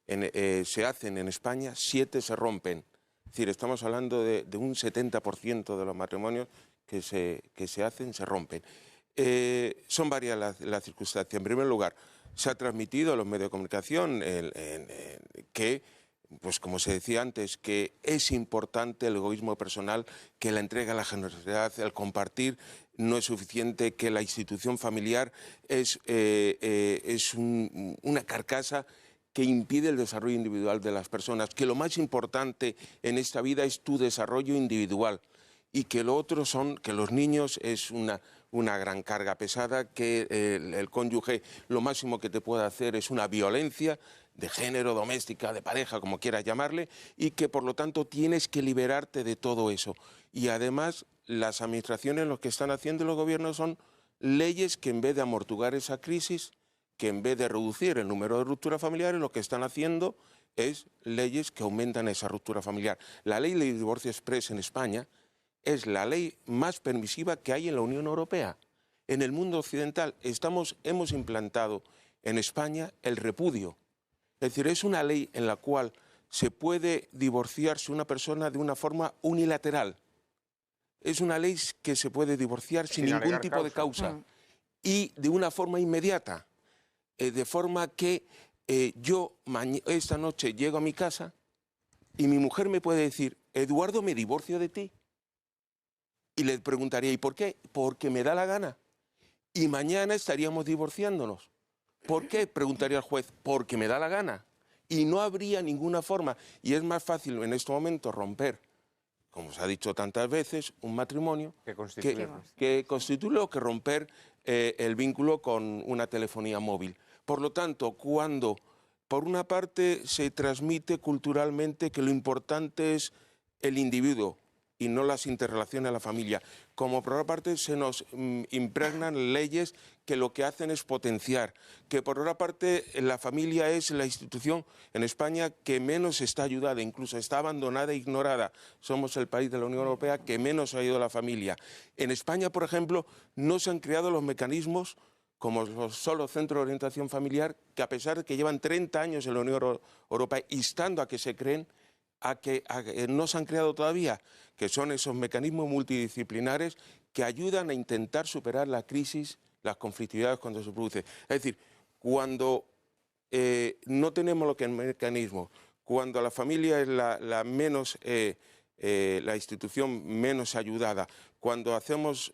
se hacen en España, 7 se rompen. Es decir, estamos hablando de un 70% de los matrimonios que se hacen, se rompen. Son varias las circunstancias. En primer lugar, se ha transmitido a los medios de comunicación que, pues como se decía antes, que es importante el egoísmo personal, que la entrega, la generosidad, el compartir no es suficiente, que la institución familiar es una carcasa que impide el desarrollo individual de las personas, que lo más importante en esta vida es tu desarrollo individual, y que lo otro son que los niños es una gran carga pesada, que el cónyuge lo máximo que te puede hacer es una violencia de género, doméstica, de pareja, como quieras llamarle, y que por lo tanto tienes que liberarte de todo eso. Y además las administraciones lo que están haciendo los gobiernos son leyes que, en vez de amortiguar esa crisis, que en vez de reducir el número de rupturas familiares, lo que están haciendo es leyes que aumentan esa ruptura familiar. La ley de divorcio exprés en España es la ley más permisiva que hay en la Unión Europea. En el mundo occidental hemos implantado en España el repudio. Es decir, es una ley en la cual se puede divorciarse una persona de una forma unilateral. Es una ley que se puede divorciar sin ningún tipo de causa y de una forma inmediata. De forma que yo esta noche llego a mi casa y mi mujer me puede decir: Eduardo, me divorcio de ti. Y le preguntaría: ¿y por qué? Porque me da la gana. Y mañana estaríamos divorciándonos. ¿Por qué? Preguntaría al juez: porque me da la gana. Y no habría ninguna forma. Y es más fácil en este momento romper, como se ha dicho tantas veces, un matrimonio que constituirlo o que romper el vínculo con una telefonía móvil. Por lo tanto, cuando por una parte se transmite culturalmente que lo importante es el individuo y no las interrelaciones a la familia. Como por otra parte se nos impregnan leyes que lo que hacen es potenciar, que por otra parte la familia es la institución en España que menos está ayudada, incluso está abandonada e ignorada. Somos el país de la Unión Europea que menos ha ayudado a la familia. En España, por ejemplo, no se han creado los mecanismos como los solo centros de orientación familiar, que a pesar de que llevan 30 años en la Unión Europea instando a que se creen, a que no se han creado todavía, que son esos mecanismos multidisciplinares que ayudan a intentar superar la crisis, las conflictividades cuando se produce. Es decir, cuando no tenemos lo que es mecanismo, cuando la familia es la institución menos ayudada, cuando hacemos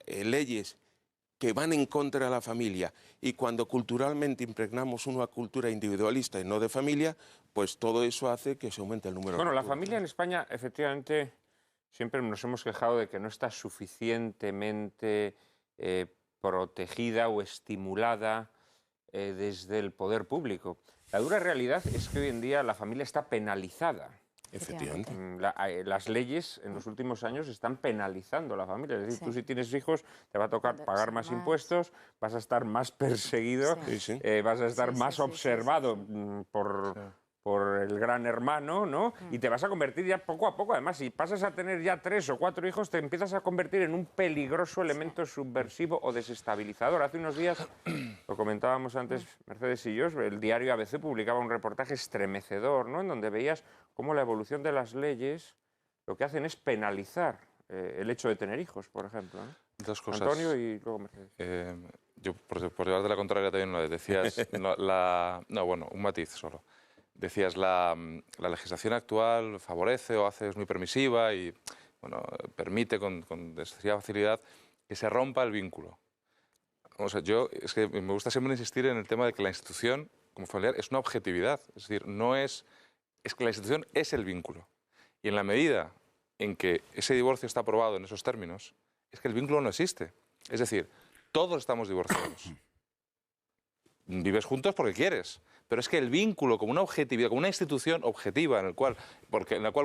leyes que van en contra de la familia y cuando culturalmente impregnamos una cultura individualista y no de familia, pues todo eso hace que se aumente el número de... Bueno, la familia en España, efectivamente, siempre nos hemos quejado de que no está suficientemente protegida o estimulada desde el poder público. La dura realidad es que hoy en día la familia está penalizada. Efectivamente. Las leyes en los últimos años están penalizando a la familia. Es decir, tú si tienes hijos te va a tocar pagar más impuestos, vas a estar más perseguido, vas a estar más observado por el gran hermano, ¿no? Y te vas a convertir ya poco a poco, además, si pasas a tener ya 3 o 4 hijos, te empiezas a convertir en un peligroso elemento subversivo o desestabilizador. Hace unos días, lo comentábamos antes Mercedes y yo, el diario ABC publicaba un reportaje estremecedor, ¿no? En donde veías cómo la evolución de las leyes lo que hacen es penalizar el hecho de tener hijos, por ejemplo, ¿no? Dos cosas. Antonio y luego Mercedes. Yo, por llevarte la contraria también, lo decías... un matiz solo. Decías, la legislación actual favorece o es muy permisiva y permite con excesiva facilidad que se rompa el vínculo. Es que me gusta siempre insistir en el tema de que la institución, como familiar, es una objetividad. Es decir, es que la institución es el vínculo. Y en la medida en que ese divorcio está aprobado en esos términos, es que el vínculo no existe. Es decir, todos estamos divorciados. Vives juntos porque quieres. Pero es que el vínculo como una objetividad, como una institución objetiva en la cual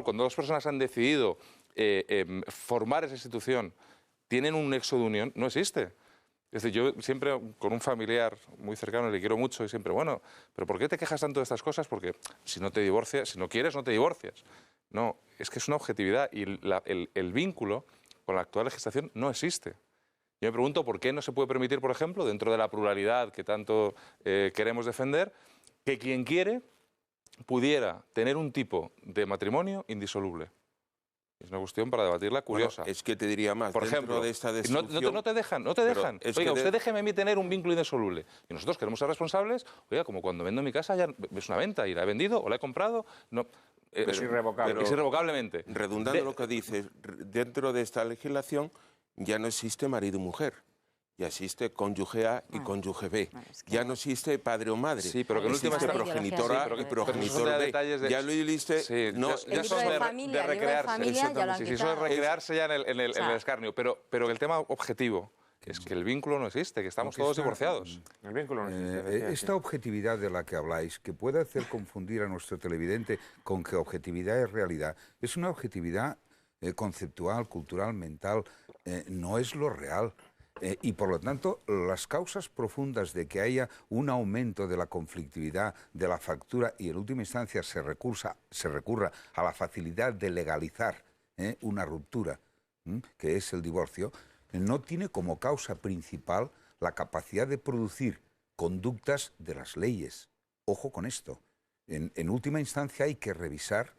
cuando dos personas han decidido formar esa institución, tienen un nexo de unión, no existe. Es decir, yo siempre con un familiar muy cercano le quiero mucho y siempre, ¿pero por qué te quejas tanto de estas cosas? Porque si no te divorcias, si no quieres, no te divorcias. No, es que es una objetividad y el vínculo con la actual legislación no existe. Yo me pregunto por qué no se puede permitir, por ejemplo, dentro de la pluralidad que tanto queremos defender, que quien quiere pudiera tener un tipo de matrimonio indisoluble. Es una cuestión para debatirla curiosa. Bueno, es que te diría más, por ejemplo, de esta destrucción... no te dejan. Oiga, usted déjeme a mí tener un vínculo indisoluble. Y nosotros queremos ser responsables, oiga, como cuando vendo mi casa ya es una venta y la he vendido o la he comprado. No, es irrevocable. Es irrevocablemente. Redundando lo que dices, dentro de esta legislación ya no existe marido y mujer. Ya existe cónyuge A y cónyuge B. Ya no existe padre o madre. Sí, pero que en última existe progenitor A y progenitor B. Ya lo existe... Sí, ya son de recrearse. Sí, eso es recrearse ya en el escarnio. Pero el tema objetivo es que el vínculo no existe, que estamos todos divorciados. El vínculo no existe. Esta objetividad de la que habláis, que puede hacer confundir a nuestro televidente con que objetividad es realidad, es una objetividad conceptual, cultural, mental, no es lo real. Y por lo tanto, las causas profundas de que haya un aumento de la conflictividad, de la fractura y en última instancia se recurra a la facilidad de legalizar una ruptura, que es el divorcio, no tiene como causa principal la capacidad de producir conductas de las leyes. Ojo con esto. En última instancia hay que revisar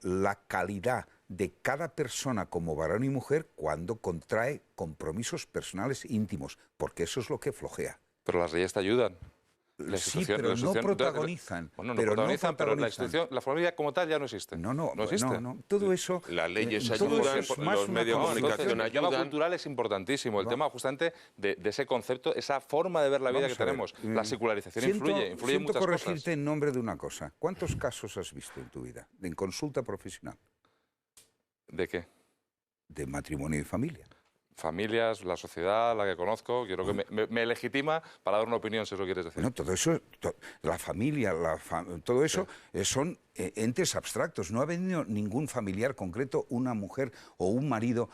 la calidad de cada persona como varón y mujer cuando contrae compromisos personales íntimos, porque eso es lo que flojea. Pero las leyes te ayudan. Sí, pero no protagonizan. Bueno, no protagonizan, pero la institución, la familia como tal ya no existe. No existe. Todo eso... Las leyes ayudan, los medios de comunicación ayudan. El tema cultural es importantísimo. El tema justamente de ese concepto, esa forma de ver la vida que tenemos. La secularización influye en muchas cosas. Siento corregirte en nombre de una cosa. ¿Cuántos casos has visto en tu vida en consulta profesional? ¿De qué? De matrimonio y familia. familias, la sociedad, la que conozco, quiero que me legitima para dar una opinión, si eso quieres decir. No, todo eso, la familia, todo eso son entes abstractos. No ha venido ningún familiar concreto, una mujer o un marido,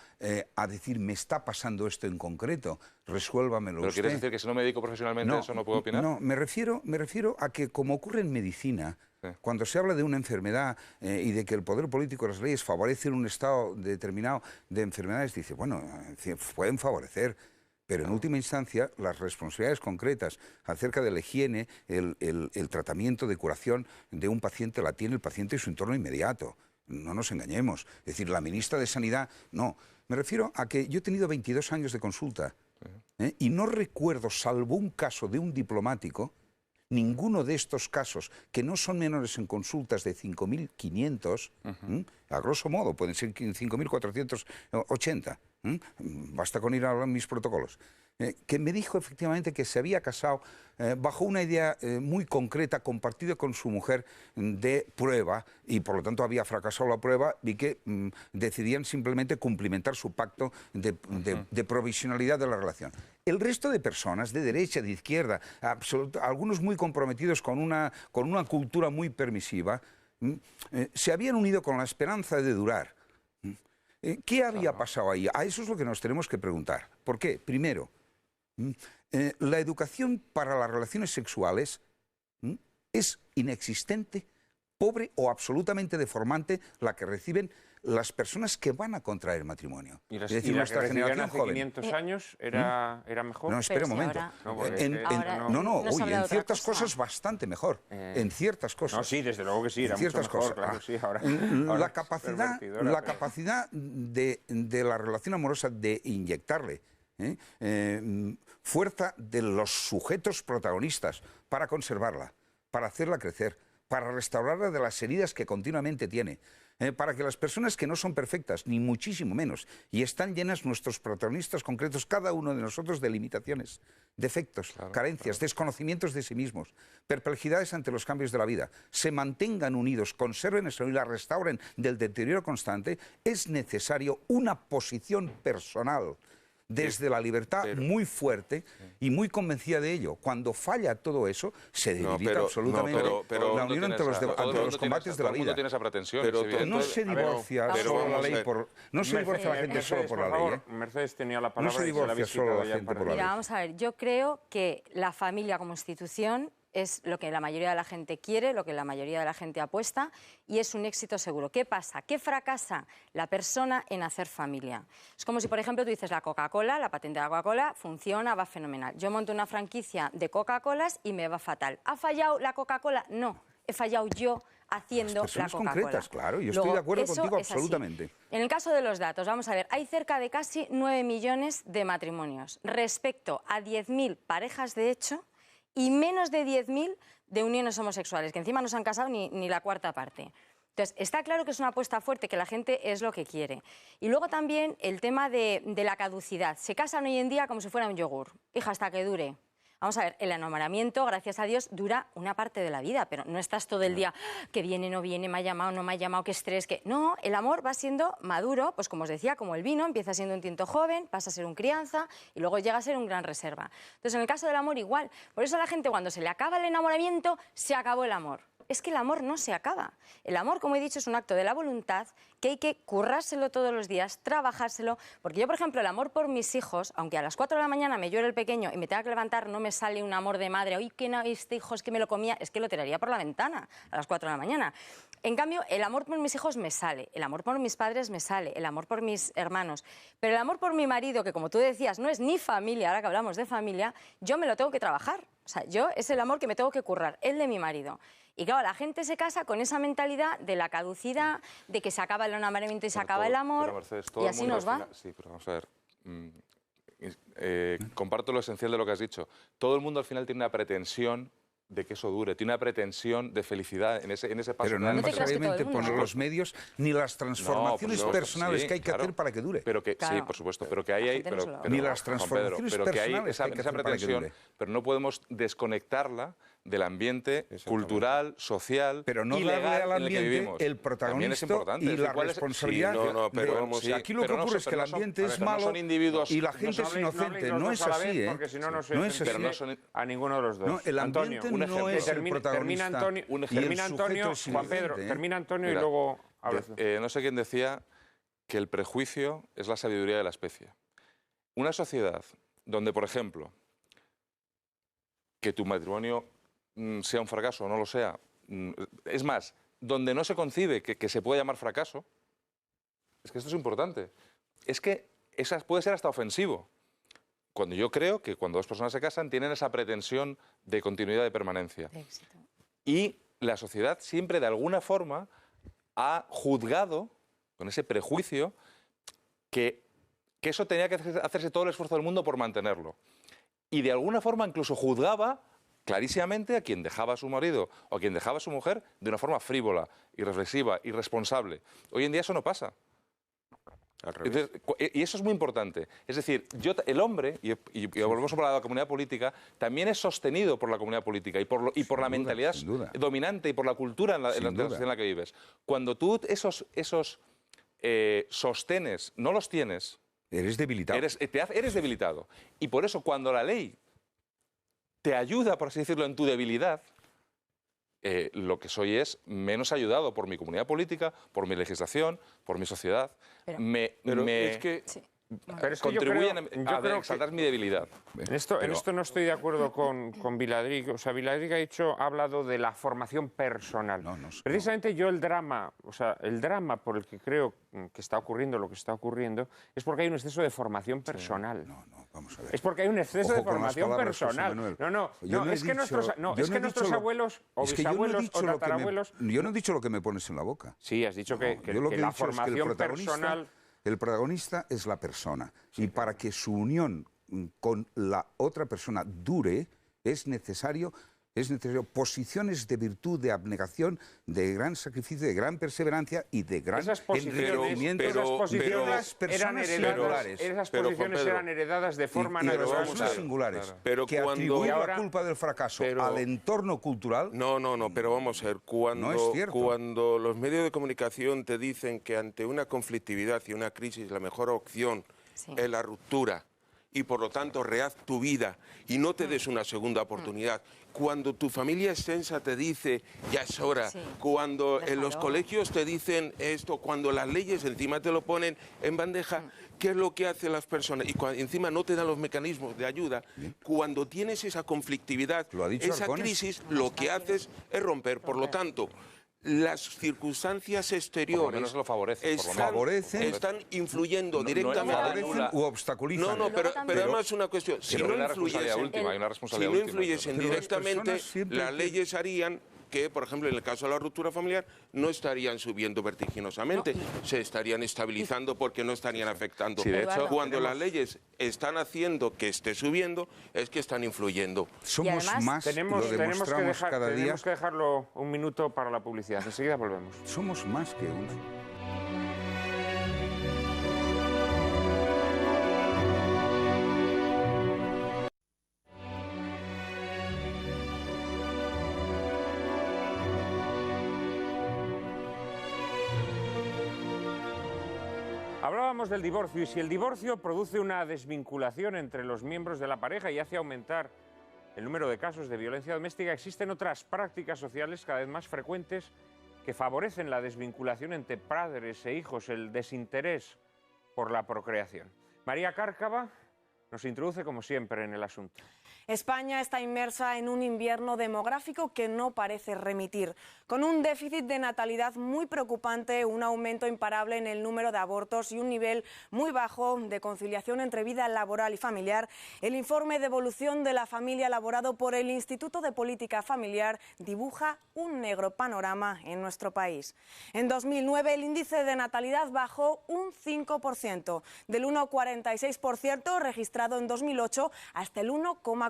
a decir, me está pasando esto en concreto, resuélvamelo ¿Pero usted. quieres decir que si no me dedico profesionalmente eso no puedo opinar? No, me refiero a que, como ocurre en medicina, cuando se habla de una enfermedad y de que el poder político de las leyes favorecen un estado determinado de enfermedades, dice, bueno, pueden favorecer, pero en última instancia las responsabilidades concretas acerca de la higiene, el tratamiento de curación de un paciente la tiene el paciente y su entorno inmediato. No nos engañemos. Es decir, la ministra de Sanidad, no. Me refiero a que yo he tenido 22 años de consulta y no recuerdo, salvo un caso de un diplomático, ninguno de estos casos, que no son menores en consultas de 5.500, a grosso modo, pueden ser 5.480, basta con ir a mis protocolos, que me dijo efectivamente que se había casado bajo una idea muy concreta, compartida con su mujer, de prueba, y por lo tanto había fracasado la prueba y que decidían simplemente cumplimentar su pacto de provisionalidad de la relación. El resto de personas, de derecha, de izquierda, algunos muy comprometidos con una cultura muy permisiva, se habían unido con la esperanza de durar. ¿Qué había pasado ahí? A eso es lo que nos tenemos que preguntar. ¿Por qué? Primero, la educación para las relaciones sexuales es inexistente, pobre o absolutamente deformante la que reciben las personas que van a contraer matrimonio. ¿Y es decir, la nuestra que recibían generación hace joven. 500 años era mejor? No, espera un Pero si momento. ahora- En ciertas cosas bastante mejor. En ciertas cosas. No, sí, desde luego que sí, era En ciertas mucho mejor, cosas. claro, sí, ahora La es capacidad, pervertidora, la pero- capacidad de la relación amorosa de inyectarle fuerza de los sujetos protagonistas para conservarla, para hacerla crecer, para restaurarla de las heridas que continuamente tiene, para que las personas que no son perfectas, ni muchísimo menos, y están llenas nuestros protagonistas concretos, cada uno de nosotros, de limitaciones, defectos, carencias, desconocimientos de sí mismos, perplejidades ante los cambios de la vida, se mantengan unidos, conserven eso y la restauren del deterioro constante, es necesario una posición personal desde la libertad muy fuerte y muy convencida de ello. Cuando falla todo eso, se debilita absolutamente la unión ante los combates de la Todo el mundo vida. tiene esa pretensión. Pero es evidente. No se divorcia pero solo la vamos a ley ver. por... No se divorcia la gente solo por la ley, ¿eh? Mercedes tenía la No palabra se y se la divorcia habéis solo quitado la ya gente para- por la ley. Mira, vamos a ver, yo creo que la familia como institución es lo que la mayoría de la gente quiere, lo que la mayoría de la gente apuesta y es un éxito seguro. ¿Qué pasa? ¿Qué fracasa la persona en hacer familia? Es como si, por ejemplo, tú dices la Coca-Cola, la patente de la Coca-Cola funciona, va fenomenal. Yo monto una franquicia de Coca-Colas y me va fatal. ¿Ha fallado la Coca-Cola? No, he fallado yo haciendo la personas Coca-Cola. concretas, claro, yo estoy de acuerdo contigo es así. absolutamente. En el caso de los datos, vamos a ver, hay cerca de casi 9 millones de matrimonios respecto a 10.000 parejas de hecho y menos de 10.000 de uniones homosexuales, que encima no se han casado ni la cuarta parte. Entonces, está claro que es una apuesta fuerte, que la gente es lo que quiere. Y luego también el tema de la caducidad. Se casan hoy en día como si fuera un yogur. Hija, hasta que dure. Vamos a ver, el enamoramiento, gracias a Dios, dura una parte de la vida, pero no estás todo el día, que viene, no viene, me ha llamado, no me ha llamado, qué estrés, que... No, el amor va siendo maduro, pues como os decía, como el vino, empieza siendo un tinto joven, pasa a ser un crianza y luego llega a ser un gran reserva. Entonces, en el caso del amor, igual. Por eso a la gente, cuando se le acaba el enamoramiento, se acabó el amor. Es que el amor no se acaba. El amor, como he dicho, es un acto de la voluntad que hay que currárselo todos los días, trabajárselo. Porque yo, por ejemplo, el amor por mis hijos, aunque a las 4 de la mañana me llore el pequeño y me tenga que levantar, no me sale un amor de madre, ¡ay, que no, este hijo es que me lo comía! Es que lo tiraría por la ventana a las 4 de la mañana. En cambio, el amor por mis hijos me sale, el amor por mis padres me sale, el amor por mis hermanos. Pero el amor por mi marido, que como tú decías, no es ni familia, ahora que hablamos de familia, yo me lo tengo que trabajar. O sea, yo es el amor que me tengo que currar, el de mi marido. Y claro, la gente se casa con esa mentalidad de la caducidad, de que se acaba el enamoramiento y se acaba el amor, Pero, Mercedes, todo y el así mundo nos al va. final- Sí, pero vamos a ver. Comparto lo esencial de lo que has dicho. Todo el mundo al final tiene una pretensión de que eso dure, tiene una pretensión de felicidad en ese paso. Pero no real. No te creas que todo el necesariamente mundo, por ¿no? los medios ni las transformaciones No, personales sí, que hay que claro. hacer para que dure. Pero que, Claro. Sí, por supuesto, pero que ahí La hay... gente no se lo- Ni las Juan Pedro, transformaciones pero que hay personales esa que hay que hacer para que pretensión, dure. pero no podemos desconectarla del ambiente cultural, social pero no y darle legal al en el que ambiente vivimos. el protagonista Es importante. y la ¿Cuál es? responsabilidad. Sí, no, pero vamos, sí, aquí lo que ocurre es que el ambiente es malo son individuos, y la gente es inocente. No es así, ¿eh? Porque si no, no se No es así. entiende Pero no son- a ninguno de los dos. No, el ambiente Antonio, no es el termina protagonista. Antonio, Un ejemplo. y el termina sujeto Antonio, es Juan Pedro, inocente, ¿eh? termina Antonio Mira, y luego hablas tú. no sé quién decía que el prejuicio es la sabiduría de la especie. Una sociedad donde, por ejemplo, que tu matrimonio sea un fracaso o no lo sea, es más, donde no se concibe que se pueda llamar fracaso, es que esto es importante. Es que puede ser hasta ofensivo. Cuando yo creo que cuando dos personas se casan tienen esa pretensión de continuidad de permanencia. De éxito. Y la sociedad siempre de alguna forma ha juzgado, con ese prejuicio, que eso tenía que hacerse todo el esfuerzo del mundo por mantenerlo. Y de alguna forma incluso juzgaba clarísimamente a quien dejaba a su marido o a quien dejaba a su mujer de una forma frívola, irreflexiva, irresponsable. Hoy en día eso no pasa. Entonces, y eso es muy importante. Es decir, el hombre, y volvemos a hablar de la comunidad política, también es sostenido por la comunidad política y por la mentalidad dominante y por la cultura en la sociedad en la que vives. Cuando tú esos sostenes, no los tienes, eres debilitado. Eres debilitado. Y por eso cuando la ley te ayuda, por así decirlo, en tu debilidad, lo que soy es menos ayudado por mi comunidad política, por mi legislación, por mi sociedad. Pero es que contribuyen yo creo a exaltar mi debilidad. En esto no estoy de acuerdo con Viladrich. O sea, Viladrich ha hablado de la formación personal. Precisamente yo el drama por el que creo que está ocurriendo lo que está ocurriendo es porque hay un exceso de formación personal. Vamos a ver. Es porque hay un exceso de Ojo con las formación palabras, personal. José Manuel. No, es que nuestros abuelos o bisabuelos o tatarabuelos... Yo no he dicho lo que me pones en la boca. Sí, has dicho que yo lo que he la dicho es que formación personal... El protagonista es la persona y para que su unión con la otra persona dure es necesario posiciones de virtud, de abnegación, de gran sacrificio, de gran perseverancia y de gran enriquecimiento. Esas posiciones eran heredadas de forma natural. Personas singulares pero que atribuyen la culpa del fracaso al entorno cultural. No, pero vamos a ver, cuando los medios de comunicación te dicen que ante una conflictividad y una crisis la mejor opción es la ruptura y por lo tanto rehaz tu vida y no te des una segunda oportunidad. Cuando tu familia extensa te dice ya es hora, cuando en los colegios te dicen esto, cuando las leyes encima te lo ponen en bandeja, ¿qué es lo que hacen las personas? Y encima no te dan los mecanismos de ayuda. Cuando tienes esa conflictividad, esa crisis, lo que haces es romper. Por lo tanto, las circunstancias exteriores están influyendo directamente u obstaculizan. pero además es una cuestión. Si no influyesen directamente, las leyes harían que, por ejemplo, en el caso de la ruptura familiar, no estarían subiendo vertiginosamente, se estarían estabilizando porque no estarían afectando. Sí, de hecho, cuando las leyes están haciendo que esté subiendo, es que están influyendo. Somos más, lo demostramos cada día. Tenemos que dejarlo un minuto para la publicidad. Enseguida volvemos. Somos más que uno. Hablábamos del divorcio y si el divorcio produce una desvinculación entre los miembros de la pareja y hace aumentar el número de casos de violencia doméstica, existen otras prácticas sociales cada vez más frecuentes que favorecen la desvinculación entre padres e hijos, el desinterés por la procreación. María Cárcava nos introduce como siempre en el asunto. España está inmersa en un invierno demográfico que no parece remitir, con un déficit de natalidad muy preocupante, un aumento imparable en el número de abortos y un nivel muy bajo de conciliación entre vida laboral y familiar. El informe de evolución de la familia elaborado por el Instituto de Política Familiar dibuja un negro panorama en nuestro país. En 2009 el índice de natalidad bajó un 5%, del 1,46% registrado en 2008 hasta el 1,4%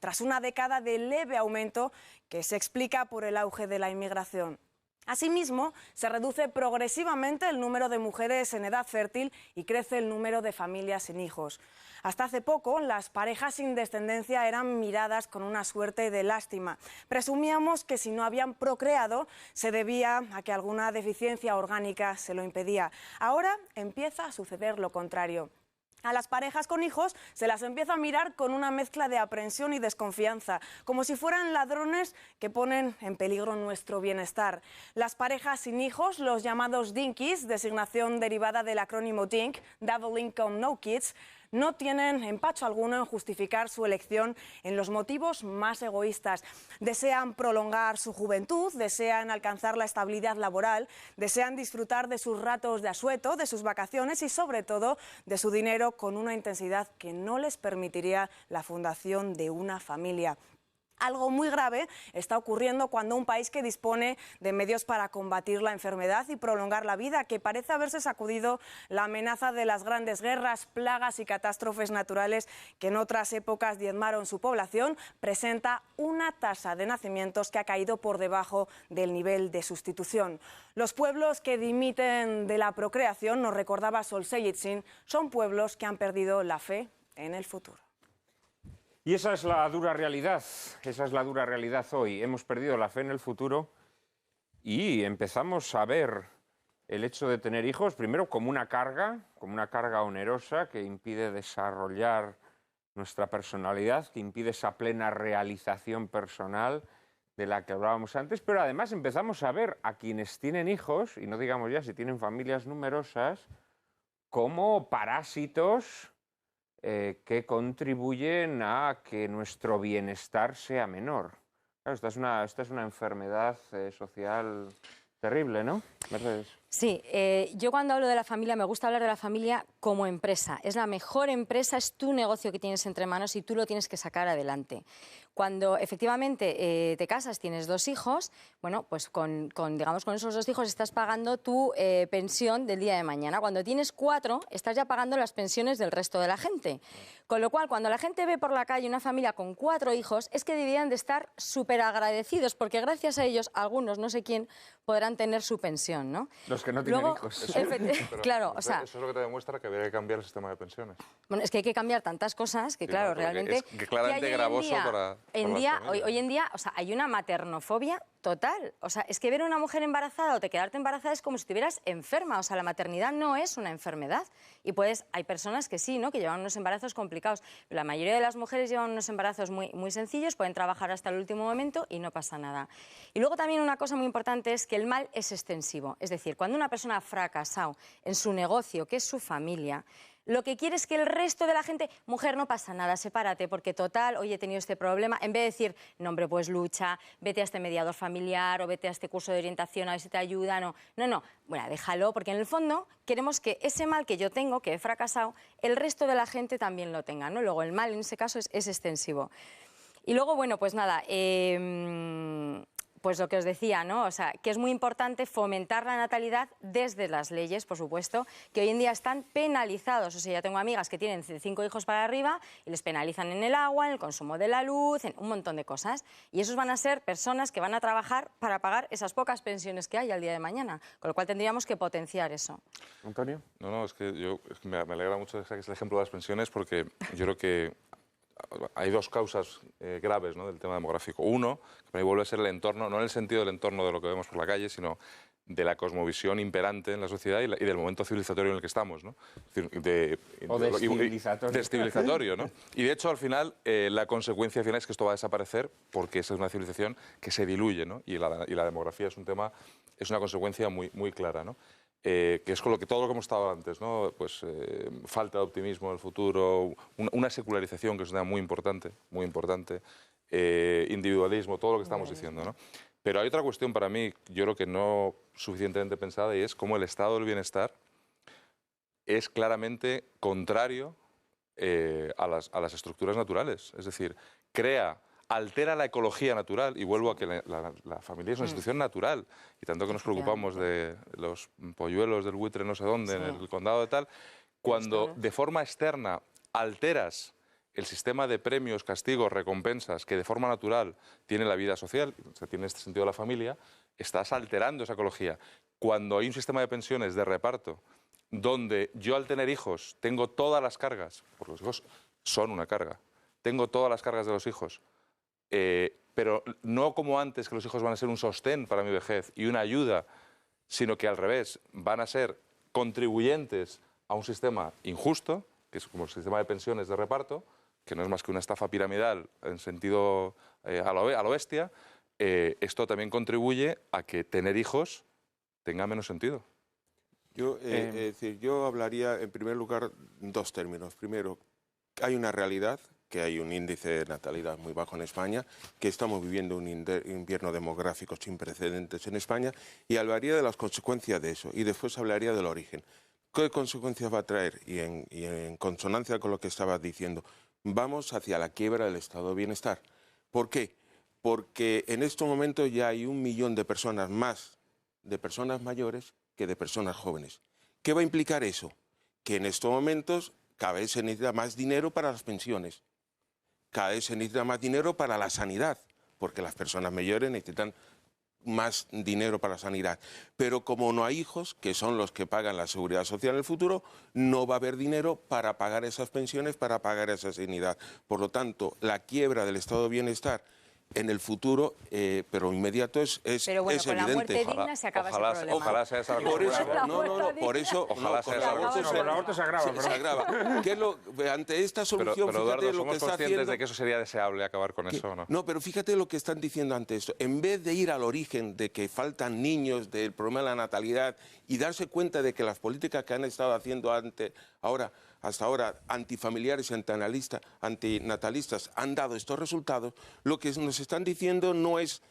tras una década de leve aumento que se explica por el auge de la inmigración. Asimismo, se reduce progresivamente el número de mujeres en edad fértil y crece el número de familias sin hijos. Hasta hace poco, las parejas sin descendencia eran miradas con una suerte de lástima. Presumíamos que si no habían procreado, se debía a que alguna deficiencia orgánica se lo impedía. Ahora empieza a suceder lo contrario. A las parejas con hijos se las empieza a mirar con una mezcla de aprensión y desconfianza, como si fueran ladrones que ponen en peligro nuestro bienestar. Las parejas sin hijos, los llamados Dinkies, designación derivada del acrónimo DINK, Double Income No Kids, no tienen empacho alguno en justificar su elección en los motivos más egoístas. Desean prolongar su juventud, desean alcanzar la estabilidad laboral, desean disfrutar de sus ratos de asueto, de sus vacaciones y sobre todo de su dinero con una intensidad que no les permitiría la fundación de una familia. Algo muy grave está ocurriendo cuando un país que dispone de medios para combatir la enfermedad y prolongar la vida, que parece haberse sacudido la amenaza de las grandes guerras, plagas y catástrofes naturales que en otras épocas diezmaron su población, presenta una tasa de nacimientos que ha caído por debajo del nivel de sustitución. Los pueblos que dimiten de la procreación, nos recordaba Solzhenitsyn, son pueblos que han perdido la fe en el futuro. Y esa es la dura realidad hoy. Hemos perdido la fe en el futuro y empezamos a ver el hecho de tener hijos, primero como una carga onerosa que impide desarrollar nuestra personalidad, que impide esa plena realización personal de la que hablábamos antes, pero además empezamos a ver a quienes tienen hijos, y no digamos ya si tienen familias numerosas, como parásitos que contribuyen a que nuestro bienestar sea menor. Claro, esta es una enfermedad social terrible, ¿no, Mercedes? Sí, yo cuando hablo de la familia me gusta hablar de la familia como empresa. Es la mejor empresa, es tu negocio que tienes entre manos y tú lo tienes que sacar adelante. Cuando efectivamente te casas, tienes 2 hijos, bueno, pues digamos, con esos 2 hijos estás pagando tu pensión del día de mañana. Cuando tienes 4, estás ya pagando las pensiones del resto de la gente. Con lo cual, cuando la gente ve por la calle una familia con 4 hijos, es que deberían de estar súper agradecidos, porque gracias a ellos, algunos, no sé quién, podrán tener su pensión, ¿no? Los que no tienen hijos. Claro, o sea... Eso es lo que te demuestra que habría que cambiar el sistema de pensiones. Bueno, es que hay que cambiar tantas cosas que, claro, realmente... Es claramente gravoso para... Hoy en día, o sea, hay una maternofobia total. O sea, es que ver a una mujer embarazada o te quedarte embarazada es como si estuvieras enferma. O sea, la maternidad no es una enfermedad. Y hay personas que sí, ¿no?, que llevan unos embarazos complicados. La mayoría de las mujeres llevan unos embarazos muy sencillos, pueden trabajar hasta el último momento y no pasa nada. Y luego también una cosa muy importante es que el mal es extensivo. Es decir, cuando una persona ha fracasado en su negocio, que es su familia, lo que quiere es que el resto de la gente, mujer, no pasa nada, sepárate, porque total, hoy he tenido este problema, en vez de decir, no, hombre, pues lucha, vete a este mediador familiar o vete a este curso de orientación a ver si te ayuda, no, bueno, déjalo, porque en el fondo queremos que ese mal que yo tengo, que he fracasado, el resto de la gente también lo tenga, ¿no? Luego el mal en ese caso es extensivo. Y luego, bueno, pues nada, pues lo que os decía, ¿no? O sea, que es muy importante fomentar la natalidad desde las leyes, por supuesto, que hoy en día están penalizados. O sea, ya tengo amigas que tienen 5 hijos para arriba y les penalizan en el agua, en el consumo de la luz, en un montón de cosas. Y esos van a ser personas que van a trabajar para pagar esas pocas pensiones que hay al día de mañana. Con lo cual tendríamos que potenciar eso. ¿Antonio? No, es que me alegra mucho que saques el ejemplo de las pensiones porque yo creo que hay 2 causas graves, ¿no?, del tema demográfico. Uno, que para mí vuelve a ser el entorno, no en el sentido del entorno de lo que vemos por la calle, sino de la cosmovisión imperante en la sociedad y del momento civilizatorio en el que estamos, ¿no? Es decir, descivilizatorio, ¿no? Y de hecho, al final, la consecuencia final es que esto va a desaparecer porque esa es una civilización que se diluye, ¿no? Y la demografía es una consecuencia muy clara, ¿no? Que es con todo lo que hemos estado antes, ¿no? Pues falta de optimismo en el futuro, una secularización que es una muy importante, individualismo, todo lo que estamos diciendo, ¿no? Pero hay otra cuestión para mí, yo creo que no suficientemente pensada, y es cómo el estado del bienestar es claramente contrario a las estructuras naturales. Es decir, altera la ecología natural, y vuelvo a que la familia es una institución natural, y tanto que nos preocupamos de los polluelos del buitre no sé dónde, en el condado de tal, cuando de forma externa alteras el sistema de premios, castigos, recompensas que de forma natural tiene la vida social, o sea, tiene este sentido la familia, estás alterando esa ecología. Cuando hay un sistema de pensiones de reparto donde yo al tener hijos tengo todas las cargas, porque los hijos son una carga, tengo todas las cargas de los hijos, pero no como antes, que los hijos van a ser un sostén para mi vejez y una ayuda, sino que al revés, van a ser contribuyentes a un sistema injusto, que es como el sistema de pensiones de reparto, que no es más que una estafa piramidal en sentido a lo bestia. Esto también contribuye a que tener hijos tenga menos sentido. Yo hablaría en primer lugar dos términos. Primero, hay una realidad, que hay un índice de natalidad muy bajo en España, que estamos viviendo un invierno demográfico sin precedentes en España, y hablaría de las consecuencias de eso, y después hablaría del origen. ¿Qué consecuencias va a traer? Y en consonancia con lo que estabas diciendo, vamos hacia la quiebra del estado de bienestar. ¿Por qué? Porque en estos momentos ya hay 1 millón de personas más, de personas mayores, que de personas jóvenes. ¿Qué va a implicar eso? Que en estos momentos cada vez se necesita más dinero para las pensiones, cada vez se necesita más dinero para la sanidad, porque las personas mayores necesitan más dinero para la sanidad. Pero como no hay hijos, que son los que pagan la seguridad social en el futuro, no va a haber dinero para pagar esas pensiones, para pagar esa sanidad. Por lo tanto, la quiebra del estado de bienestar en el futuro, pero inmediato, es pero bueno, es con evidente. la muerte digna se acaba ese problema. Ojalá sea esa Por eso, La por eso, Ojalá sea esa Con el aborto se agrava. se agrava. ¿Qué es ante esta solución, pero fíjate Eduardo, lo que ¿somos está conscientes haciendo? de que eso sería deseable, acabar con eso o no? No, pero fíjate lo que están diciendo ante esto. En vez de ir al origen de que faltan niños, del problema de la natalidad, y darse cuenta de que las políticas que han estado haciendo hasta ahora, antifamiliares y antinatalistas, han dado estos resultados, lo que nos están diciendo no es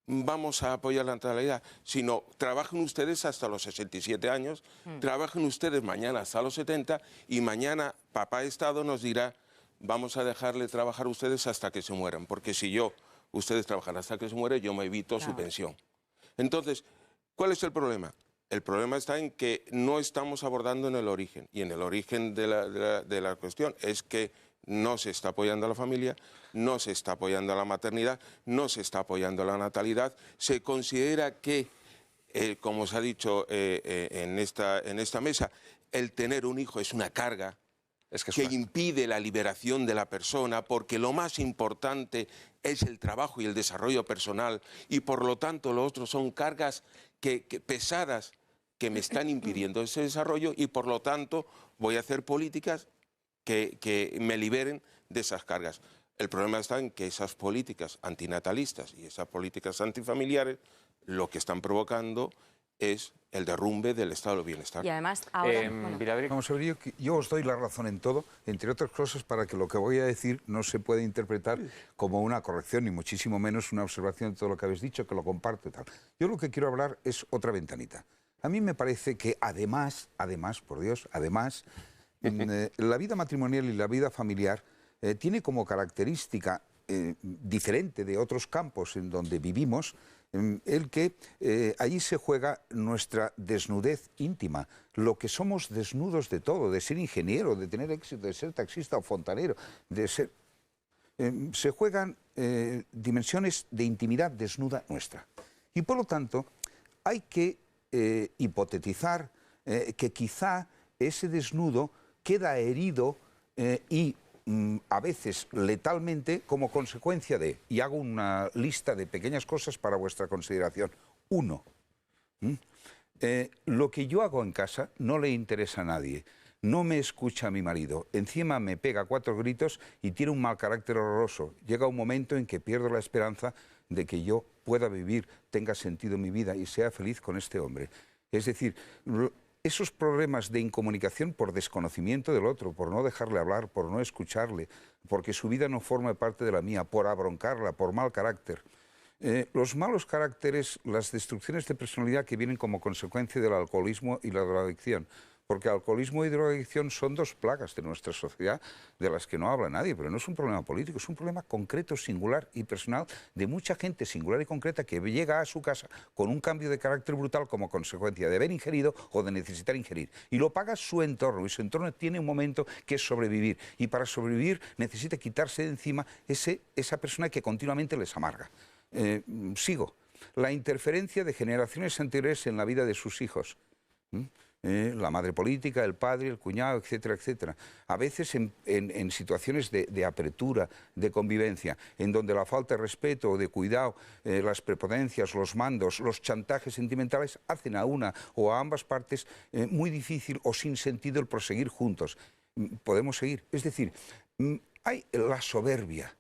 vamos a apoyar la natalidad, sino trabajen ustedes hasta los 67 años, trabajen ustedes mañana hasta los 70, y mañana papá Estado nos dirá vamos a dejarle trabajar a ustedes hasta que se mueran, porque si ustedes trabajan hasta que se mueren, yo me evito su pensión. Entonces, ¿cuál es el problema? El problema está en que no estamos abordando en el origen, y en el origen de la cuestión es que no se está apoyando a la familia, no se está apoyando a la maternidad, no se está apoyando a la natalidad. Se considera que, como se ha dicho en esta mesa, el tener un hijo es una carga, que impide la liberación de la persona, porque lo más importante es el trabajo y el desarrollo personal, y por lo tanto lo otro son cargas pesadas que me están impidiendo ese desarrollo, y por lo tanto voy a hacer políticas que me liberen de esas cargas. El problema está en que esas políticas antinatalistas y esas políticas antifamiliares lo que están provocando es el derrumbe del estado de bienestar. Y además, ahora... Vamos a ver, yo os doy la razón en todo, entre otras cosas, para que lo que voy a decir no se pueda interpretar como una corrección, ni muchísimo menos una observación de todo lo que habéis dicho, que lo comparto y tal. Yo lo que quiero hablar es otra ventanita. A mí me parece que además, por Dios, la vida matrimonial y la vida familiar tiene como característica diferente de otros campos en donde vivimos, el que allí se juega nuestra desnudez íntima, lo que somos desnudos de todo, de ser ingeniero, de tener éxito, de ser taxista o fontanero, de ser... se juegan dimensiones de intimidad desnuda nuestra. Y por lo tanto, hay que hipotetizar que quizá ese desnudo queda herido y a veces letalmente como consecuencia de, y hago una lista de pequeñas cosas para vuestra consideración. 1. Lo que yo hago en casa no le interesa a nadie. No me escucha mi marido. Encima me pega 4 gritos y tiene un mal carácter horroroso. Llega un momento en que pierdo la esperanza de que yo pueda vivir, tenga sentido en mi vida y sea feliz con este hombre. Es decir, esos problemas de incomunicación por desconocimiento del otro, por no dejarle hablar, por no escucharle, porque su vida no forma parte de la mía, por abroncarla, por mal carácter. Los malos caracteres, las destrucciones de personalidad que vienen como consecuencia del alcoholismo y la drogadicción, Porque alcoholismo y drogadicción son dos plagas de nuestra sociedad de las que no habla nadie, pero no es un problema político, es un problema concreto, singular y personal de mucha gente singular y concreta que llega a su casa con un cambio de carácter brutal como consecuencia de haber ingerido o de necesitar ingerir. Y lo paga su entorno, y su entorno tiene un momento que es sobrevivir. Y para sobrevivir necesita quitarse de encima esa persona que continuamente les amarga. Sigo. La interferencia de generaciones anteriores en la vida de sus hijos. La madre política, el padre, el cuñado, etcétera, etcétera. A veces en situaciones de apertura, de convivencia, en donde la falta de respeto o de cuidado, las prepotencias, los mandos, los chantajes sentimentales hacen a una o a ambas partes muy difícil o sin sentido el proseguir juntos. Podemos seguir. Es decir, hay la soberbia,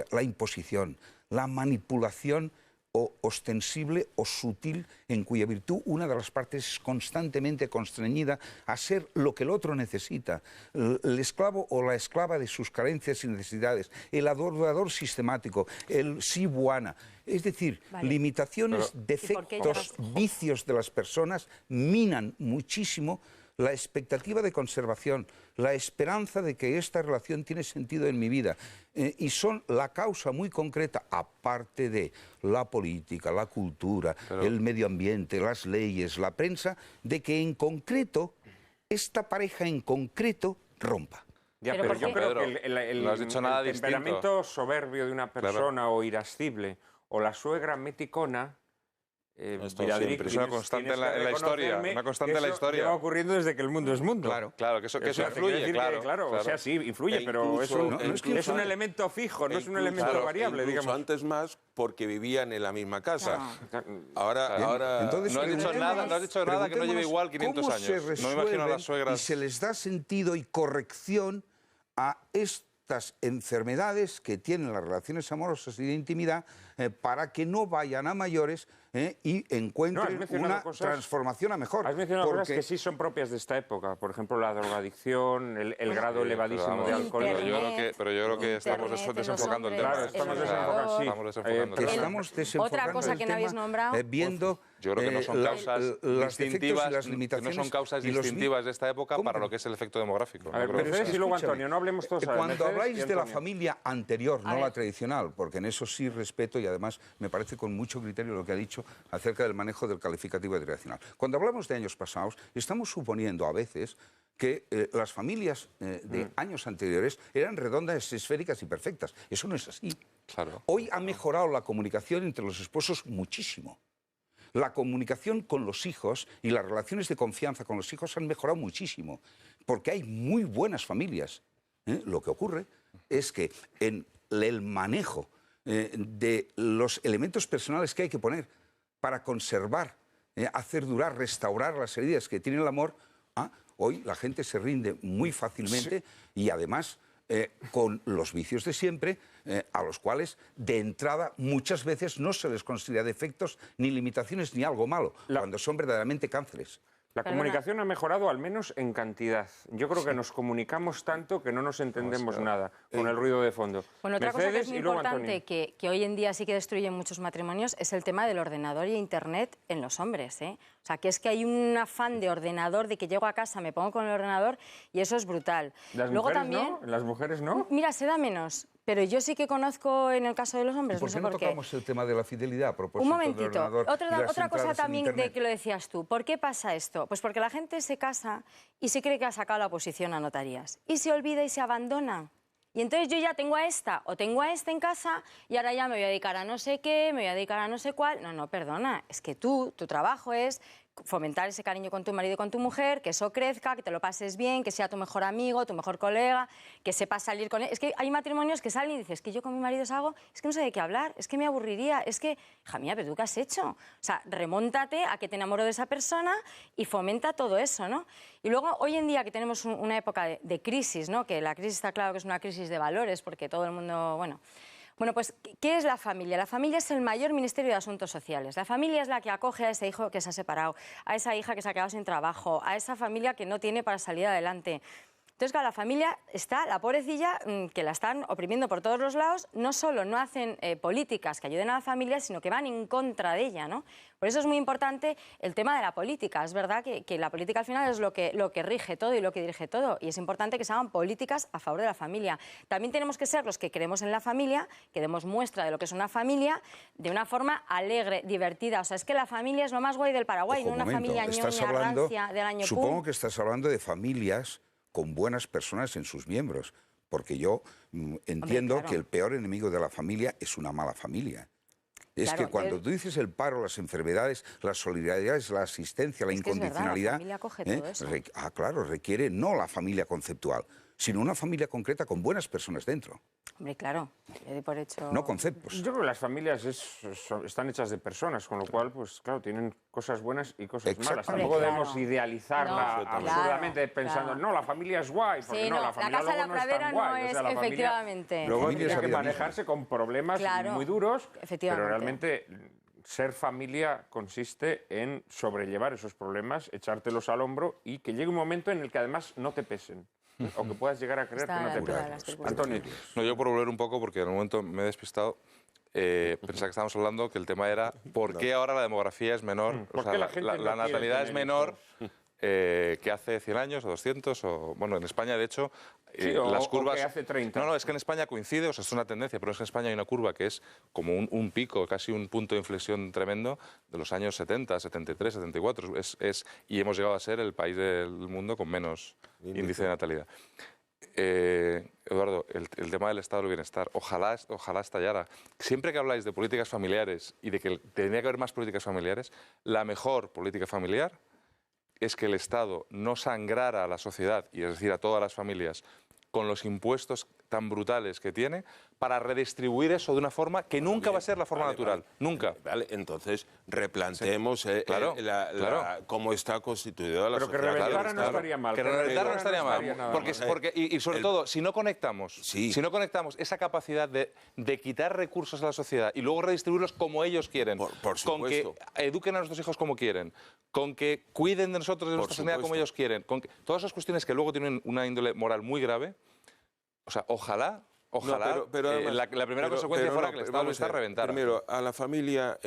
la imposición, la manipulación o ostensible o sutil, en cuya virtud una de las partes es constantemente constreñida a ser lo que el otro necesita, el esclavo o la esclava de sus carencias y necesidades, el adorador sistemático, el sibuana. Es decir, limitaciones, defectos, vicios de las personas minan muchísimo la expectativa de conservación, la esperanza de que esta relación tiene sentido en mi vida, y son la causa muy concreta, aparte de la política, la cultura, el medio ambiente, las leyes, la prensa, de que en concreto, esta pareja en concreto rompa. Ya, pero yo creo que el temperamento soberbio de una persona o irascible, o la suegra meticona, es una constante en la historia. Una constante en la historia. Lleva ocurriendo desde que el mundo es mundo. Claro, que eso influye, claro. O sea, sí, influye, pero es un elemento fijo, no es un elemento variable, digamos. Antes más porque vivían en la misma casa. Ahora entonces, no has dicho nada que no lleve igual 500 años. No me imagino a las suegras. Y se les da sentido y corrección a estas enfermedades que tienen las relaciones amorosas y de intimidad para que no vayan a mayores y encuentren una transformación a mejor. Has mencionado cosas que sí son propias de esta época, por ejemplo, la drogadicción, el grado elevadísimo de alcohol. Pero yo creo que estamos desenfocando el tema. Estamos desenfocando. Otra cosa que no habéis nombrado. Viendo yo creo que no son causas distintivas, no son causas distintivas de esta época para lo que es el efecto demográfico. A ver, Mercedes y luego Antonio, no hablemos todos a la vez. Cuando habláis de la familia anterior, no la tradicional, porque en eso sí respeto y además me parece con mucho criterio lo que ha dicho acerca del manejo del calificativo tradicional. Cuando hablamos de años pasados, estamos suponiendo a veces que las familias de años anteriores eran redondas, esféricas y perfectas. Eso no es así. Claro. Hoy ha mejorado la comunicación entre los esposos muchísimo. La comunicación con los hijos y las relaciones de confianza con los hijos han mejorado muchísimo, porque hay muy buenas familias. Lo que ocurre es que en el manejo de los elementos personales que hay que poner para conservar, hacer durar, restaurar las heridas que tiene el amor, hoy la gente se rinde muy fácilmente y además con los vicios de siempre, a los cuales de entrada muchas veces no se les considera defectos ni limitaciones ni algo malo, cuando son verdaderamente cánceres. La comunicación ha mejorado al menos en cantidad. Yo creo que nos comunicamos tanto que no nos entendemos nada con el ruido de fondo. Bueno, otra cosa que es muy importante, que hoy en día sí que destruye muchos matrimonios, es el tema del ordenador y Internet en los hombres. O sea, que es que hay un afán de ordenador, de que llego a casa, me pongo con el ordenador y eso es brutal. Luego también, ¿no? ¿Las mujeres no? Mira, se da menos. Pero yo sí que conozco en el caso de los hombres, ¿Por qué no tocamos el tema de la fidelidad a propósito un momentito, del ordenador otra cosa también de que lo decías tú. ¿Por qué pasa esto? Pues porque la gente se casa y se cree que ha sacado la oposición a notarías. Y se olvida y se abandona. Y entonces yo ya tengo a esta o tengo a este en casa y ahora ya me voy a dedicar a no sé qué, me voy a dedicar a no sé cuál. No, perdona, es que tu trabajo es fomentar ese cariño con tu marido y con tu mujer, que eso crezca, que te lo pases bien, que sea tu mejor amigo, tu mejor colega, que sepas salir con él. Es que hay matrimonios que salen y dices, es que yo con mi marido salgo, es que no sé de qué hablar, es que me aburriría, es que, hija mía, pero ¿tú qué has hecho? O sea, remóntate a que te enamoro de esa persona y fomenta todo eso, ¿no? Y luego, hoy en día que tenemos una época de crisis, ¿no? Que la crisis está claro que es una crisis de valores, porque todo el mundo, Bueno, pues, ¿qué es la familia? La familia es el mayor ministerio de asuntos sociales. La familia es la que acoge a ese hijo que se ha separado, a esa hija que se ha quedado sin trabajo, a esa familia que no tiene para salir adelante. Entonces, claro, la familia está, la pobrecilla, que la están oprimiendo por todos los lados, no solo no hacen políticas que ayuden a la familia, sino que van en contra de ella, ¿no? Por eso es muy importante el tema de la política. Es verdad que la política al final es lo que rige todo y lo que dirige todo, y es importante que se hagan políticas a favor de la familia. También tenemos que ser los que creemos en la familia, que demos muestra de lo que es una familia, de una forma alegre, divertida. O sea, es que la familia es lo más guay del Paraguay, no una familia ñoña, rancia del año Supongo que estás hablando de familias con buenas personas en sus miembros, porque yo entiendo claro, que el peor enemigo de la familia es una mala familia. Es Claro, que cuando tú dices el paro, las enfermedades, las solidaridades, la asistencia, la Es que es verdad, incondicionalidad, la familia coge todo eso. claro, requiere no la familia conceptual, sino una familia concreta con buenas personas dentro, Hombre, claro, yo doy por hecho... no conceptos. Yo creo que las familias están hechas de personas, con lo cual, pues claro, tienen cosas buenas y cosas malas. Exactamente. Tampoco Hombre, debemos claro. idealizarla No, absurdamente claro, pensando, claro. no, la familia es guay, porque Sí, no, no, la familia la casa de luego la no es pradera tan no guay. O sea, es, la familia efectivamente. luego Familia tiene es que vida manejarse con problemas Claro, muy duros, pero efectivamente. realmente ser familia consiste en sobrellevar esos problemas, echártelos al hombro y que llegue un momento en el que además no te pesen. O que puedas llegar a creer Está que no a te la altura de pesen. las circunstancias. Antonio. No, yo por volver un poco, porque en el momento me he despistado, pensaba que estábamos hablando que el tema era ¿por qué ahora la demografía es menor? ¿Por qué la gente no quiere natalidad es tener menor que hace 100 años o 200, o bueno, en España de hecho Sí, o- las o curvas... que hace 30. No, es que en España coincide, o sea, es una tendencia, pero es que en España hay una curva que es como un pico, casi un punto de inflexión tremendo de los años 70, 73, 74, y hemos llegado a ser el país del mundo con menos índice de natalidad. Eduardo, el tema del estado del bienestar, ojalá estallara. Siempre que habláis de políticas familiares y de que tendría que haber más políticas familiares, la mejor política familiar es que el Estado no sangrara a la sociedad, y es decir, a todas las familias, con los impuestos tan brutales que tiene, para redistribuir eso de una forma que nunca va a ser la forma natural. Nunca. Vale, entonces replanteemos Claro, cómo está constituida la Pero que sociedad. reventara no estaría mal. Que reventara no estaría mal. nada Porque, y sobre todo, si no conectamos esa capacidad de quitar recursos a la sociedad y luego redistribuirlos como ellos quieren, Por con que supuesto. eduquen a nuestros hijos como quieren, con que cuiden de nosotros, de Por nuestra sanidad como supuesto. ellos quieren, todas esas cuestiones que luego tienen una índole moral muy grave, o sea, ojalá pero además- la primera consecuencia pero fuera no, que el Estado vamos a está ver, reventara. Primero, a la familia,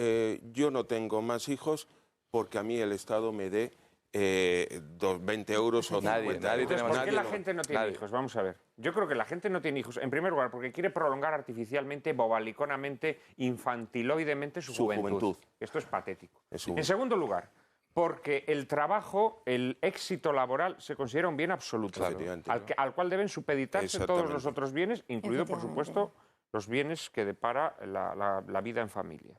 yo no tengo más hijos porque a mí el Estado me dé 20 euros o 50 Nadie euros. tiene Entonces, más ¿por Nadie qué la lo- gente no tiene nadie. hijos? Vamos a ver. Yo creo que la gente no tiene hijos, en primer lugar, porque quiere prolongar artificialmente, bobaliconamente, infantiloidemente su juventud. Esto es patético. Es su En juventud. segundo lugar, porque el trabajo, el éxito laboral, se considera un bien absoluto, Efectivamente, al, al cual deben supeditarse todos los Exactamente. otros bienes, incluido, por supuesto, los bienes que depara la vida en familia.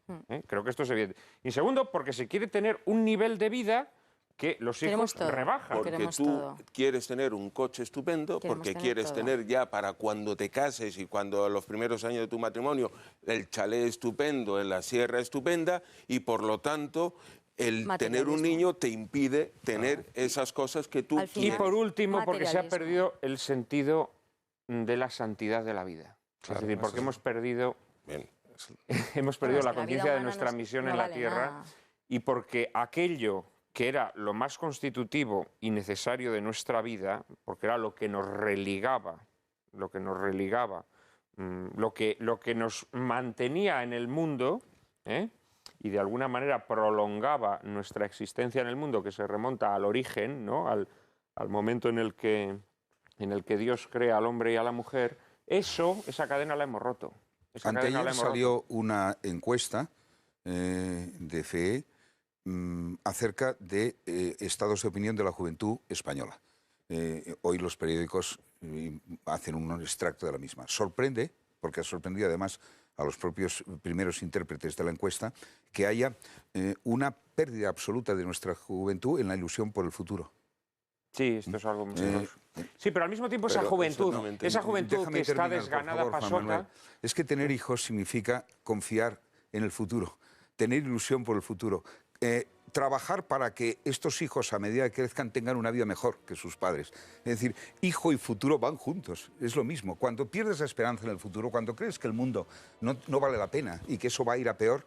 Creo que esto es evidente. Y segundo, porque se quiere tener un nivel de vida que los Queremos hijos todo. rebajan. Porque Queremos tú todo. quieres tener un coche estupendo, Queremos porque tener quieres todo. tener ya para cuando te cases y cuando los primeros años de tu matrimonio el chalet estupendo, en la sierra estupenda, y por lo tanto el tener un Materialismo. niño te impide tener esas cosas que tú Al Y final- quieres. por último, porque se ha Materialismo. perdido el sentido de la santidad de la vida. Claro, es decir, porque eso hemos perdido, Bien. hemos perdido Bueno, la es que la vida conciencia de humana nuestra no- misión no en la vale Tierra nada. y porque aquello que era lo más constitutivo y necesario de nuestra vida, porque era lo que nos religaba, lo que nos mantenía en el mundo, y de alguna manera prolongaba nuestra existencia en el mundo, que se remonta al origen, ¿no? al momento en el que Dios crea al hombre y a la mujer, esa cadena la hemos roto. Esa cadena la Anteayer hemos roto. salió una encuesta de FE acerca de estados de opinión de la juventud española. Hoy los periódicos hacen un extracto de la misma. Sorprende, porque ha sorprendido además a los propios primeros intérpretes de la encuesta, que haya una pérdida absoluta de nuestra juventud en la ilusión por el futuro. Sí, esto es algo muy Sí, pero al mismo tiempo esa Pero juventud exactamente. que Déjame está terminar, por desganada, favor, Juan pasota. Manuel. Es que tener hijos significa confiar en el futuro, tener ilusión por el futuro, trabajar para que estos hijos, a medida que crezcan, tengan una vida mejor que sus padres. Es decir, hijo y futuro van juntos, es lo mismo. Cuando pierdes la esperanza en el futuro, cuando crees que el mundo no vale la pena y que eso va a ir a peor,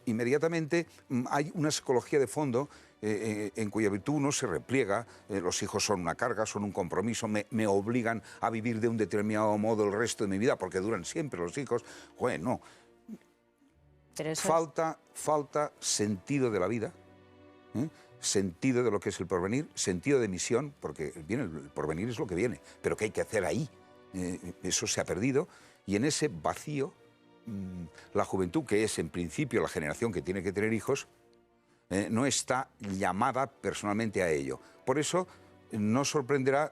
inmediatamente hay una psicología de fondo en cuya virtud uno se repliega, los hijos son una carga, son un compromiso, me obligan a vivir de un determinado modo el resto de mi vida, porque duran siempre los hijos. Bueno, falta sentido de la vida, sentido de lo que es el porvenir, sentido de misión, porque el porvenir es lo que viene, pero ¿qué hay que hacer ahí? Eso se ha perdido, y en ese vacío, la juventud, que es en principio la generación que tiene que tener hijos, no está llamada personalmente a ello. Por eso no sorprenderá,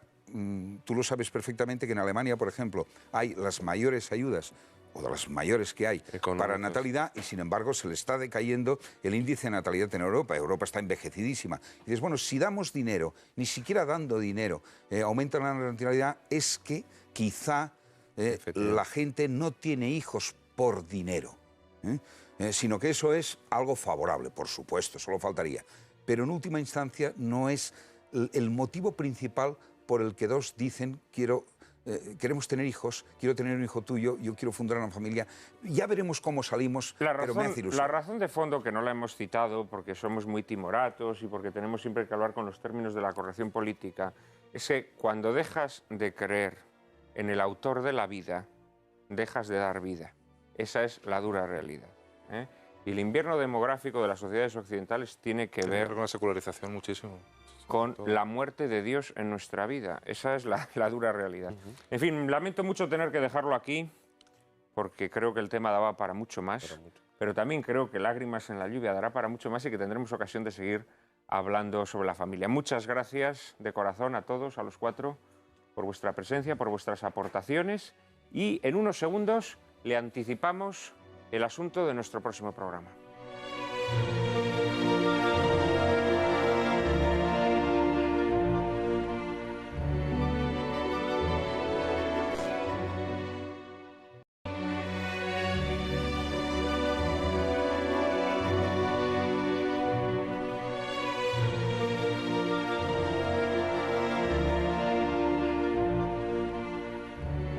tú lo sabes perfectamente, que en Alemania, por ejemplo, hay las mayores ayudas, o de las mayores que hay, para natalidad, y sin embargo se le está decayendo el índice de natalidad en Europa. Europa está envejecidísima. Y dices, bueno, si damos dinero, ni siquiera dando dinero, aumenta la natalidad, es que quizá la gente no tiene hijos por dinero, sino que eso es algo favorable, por supuesto, solo faltaría. Pero en última instancia no es el motivo principal por el que dos dicen queremos tener hijos, quiero tener un hijo tuyo, yo quiero fundar una familia. Ya veremos cómo salimos, pero me hace ilusión. La razón de fondo, que no la hemos citado porque somos muy timoratos y porque tenemos siempre que hablar con los términos de la corrección política, es que cuando dejas de creer en el autor de la vida, dejas de dar vida. Esa es la dura realidad. Y el invierno demográfico de las sociedades occidentales tiene que ver con la secularización muchísimo. Con la muerte de Dios en nuestra vida. Esa es la dura realidad. En fin, lamento mucho tener que dejarlo aquí, porque creo que el tema daba para mucho más, pero también creo que Lágrimas en la lluvia dará para mucho más y que tendremos ocasión de seguir hablando sobre la familia. Muchas gracias de corazón a todos, a los cuatro, por vuestra presencia, por vuestras aportaciones, y en unos segundos le anticipamos el asunto de nuestro próximo programa.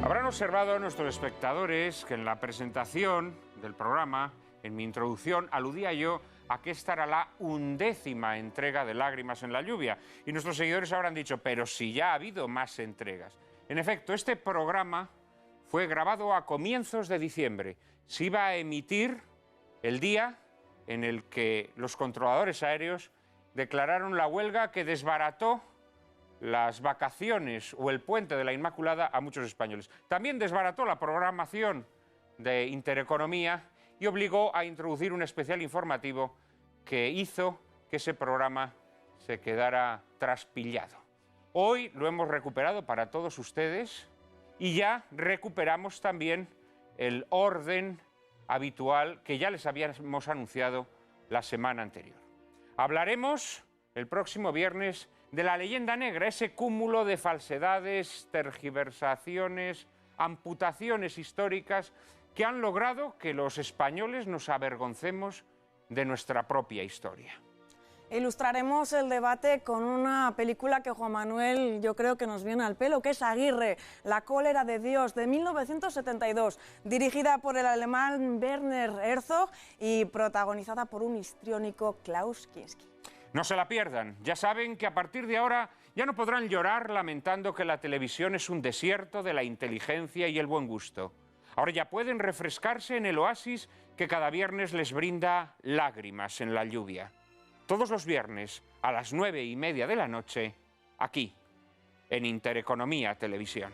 Habrán observado nuestros espectadores que en la presentación del programa, en mi introducción, aludía yo a que esta era la 11ª entrega de Lágrimas en la lluvia. Y nuestros seguidores habrán dicho, pero si ya ha habido más entregas. En efecto, este programa fue grabado a comienzos de diciembre. Se iba a emitir el día en el que los controladores aéreos declararon la huelga que desbarató las vacaciones o el puente de la Inmaculada a muchos españoles. También desbarató la programación de Intereconomía y obligó a introducir un especial informativo que hizo que ese programa se quedara traspillado. Hoy lo hemos recuperado para todos ustedes y ya recuperamos también el orden habitual que ya les habíamos anunciado la semana anterior. Hablaremos el próximo viernes de la leyenda negra, ese cúmulo de falsedades, tergiversaciones, amputaciones históricas que han logrado que los españoles nos avergoncemos de nuestra propia historia. Ilustraremos el debate con una película que Juan Manuel yo creo que nos viene al pelo, que es Aguirre, La cólera de Dios, de 1972, dirigida por el alemán Werner Herzog y protagonizada por un histriónico Klaus Kinski. No se la pierdan. Ya saben que a partir de ahora ya no podrán llorar lamentando que la televisión es un desierto de la inteligencia y el buen gusto. Ahora ya pueden refrescarse en el oasis que cada viernes les brinda Lágrimas en la lluvia. Todos los viernes a las 9:30 de la noche, aquí, en Intereconomía Televisión.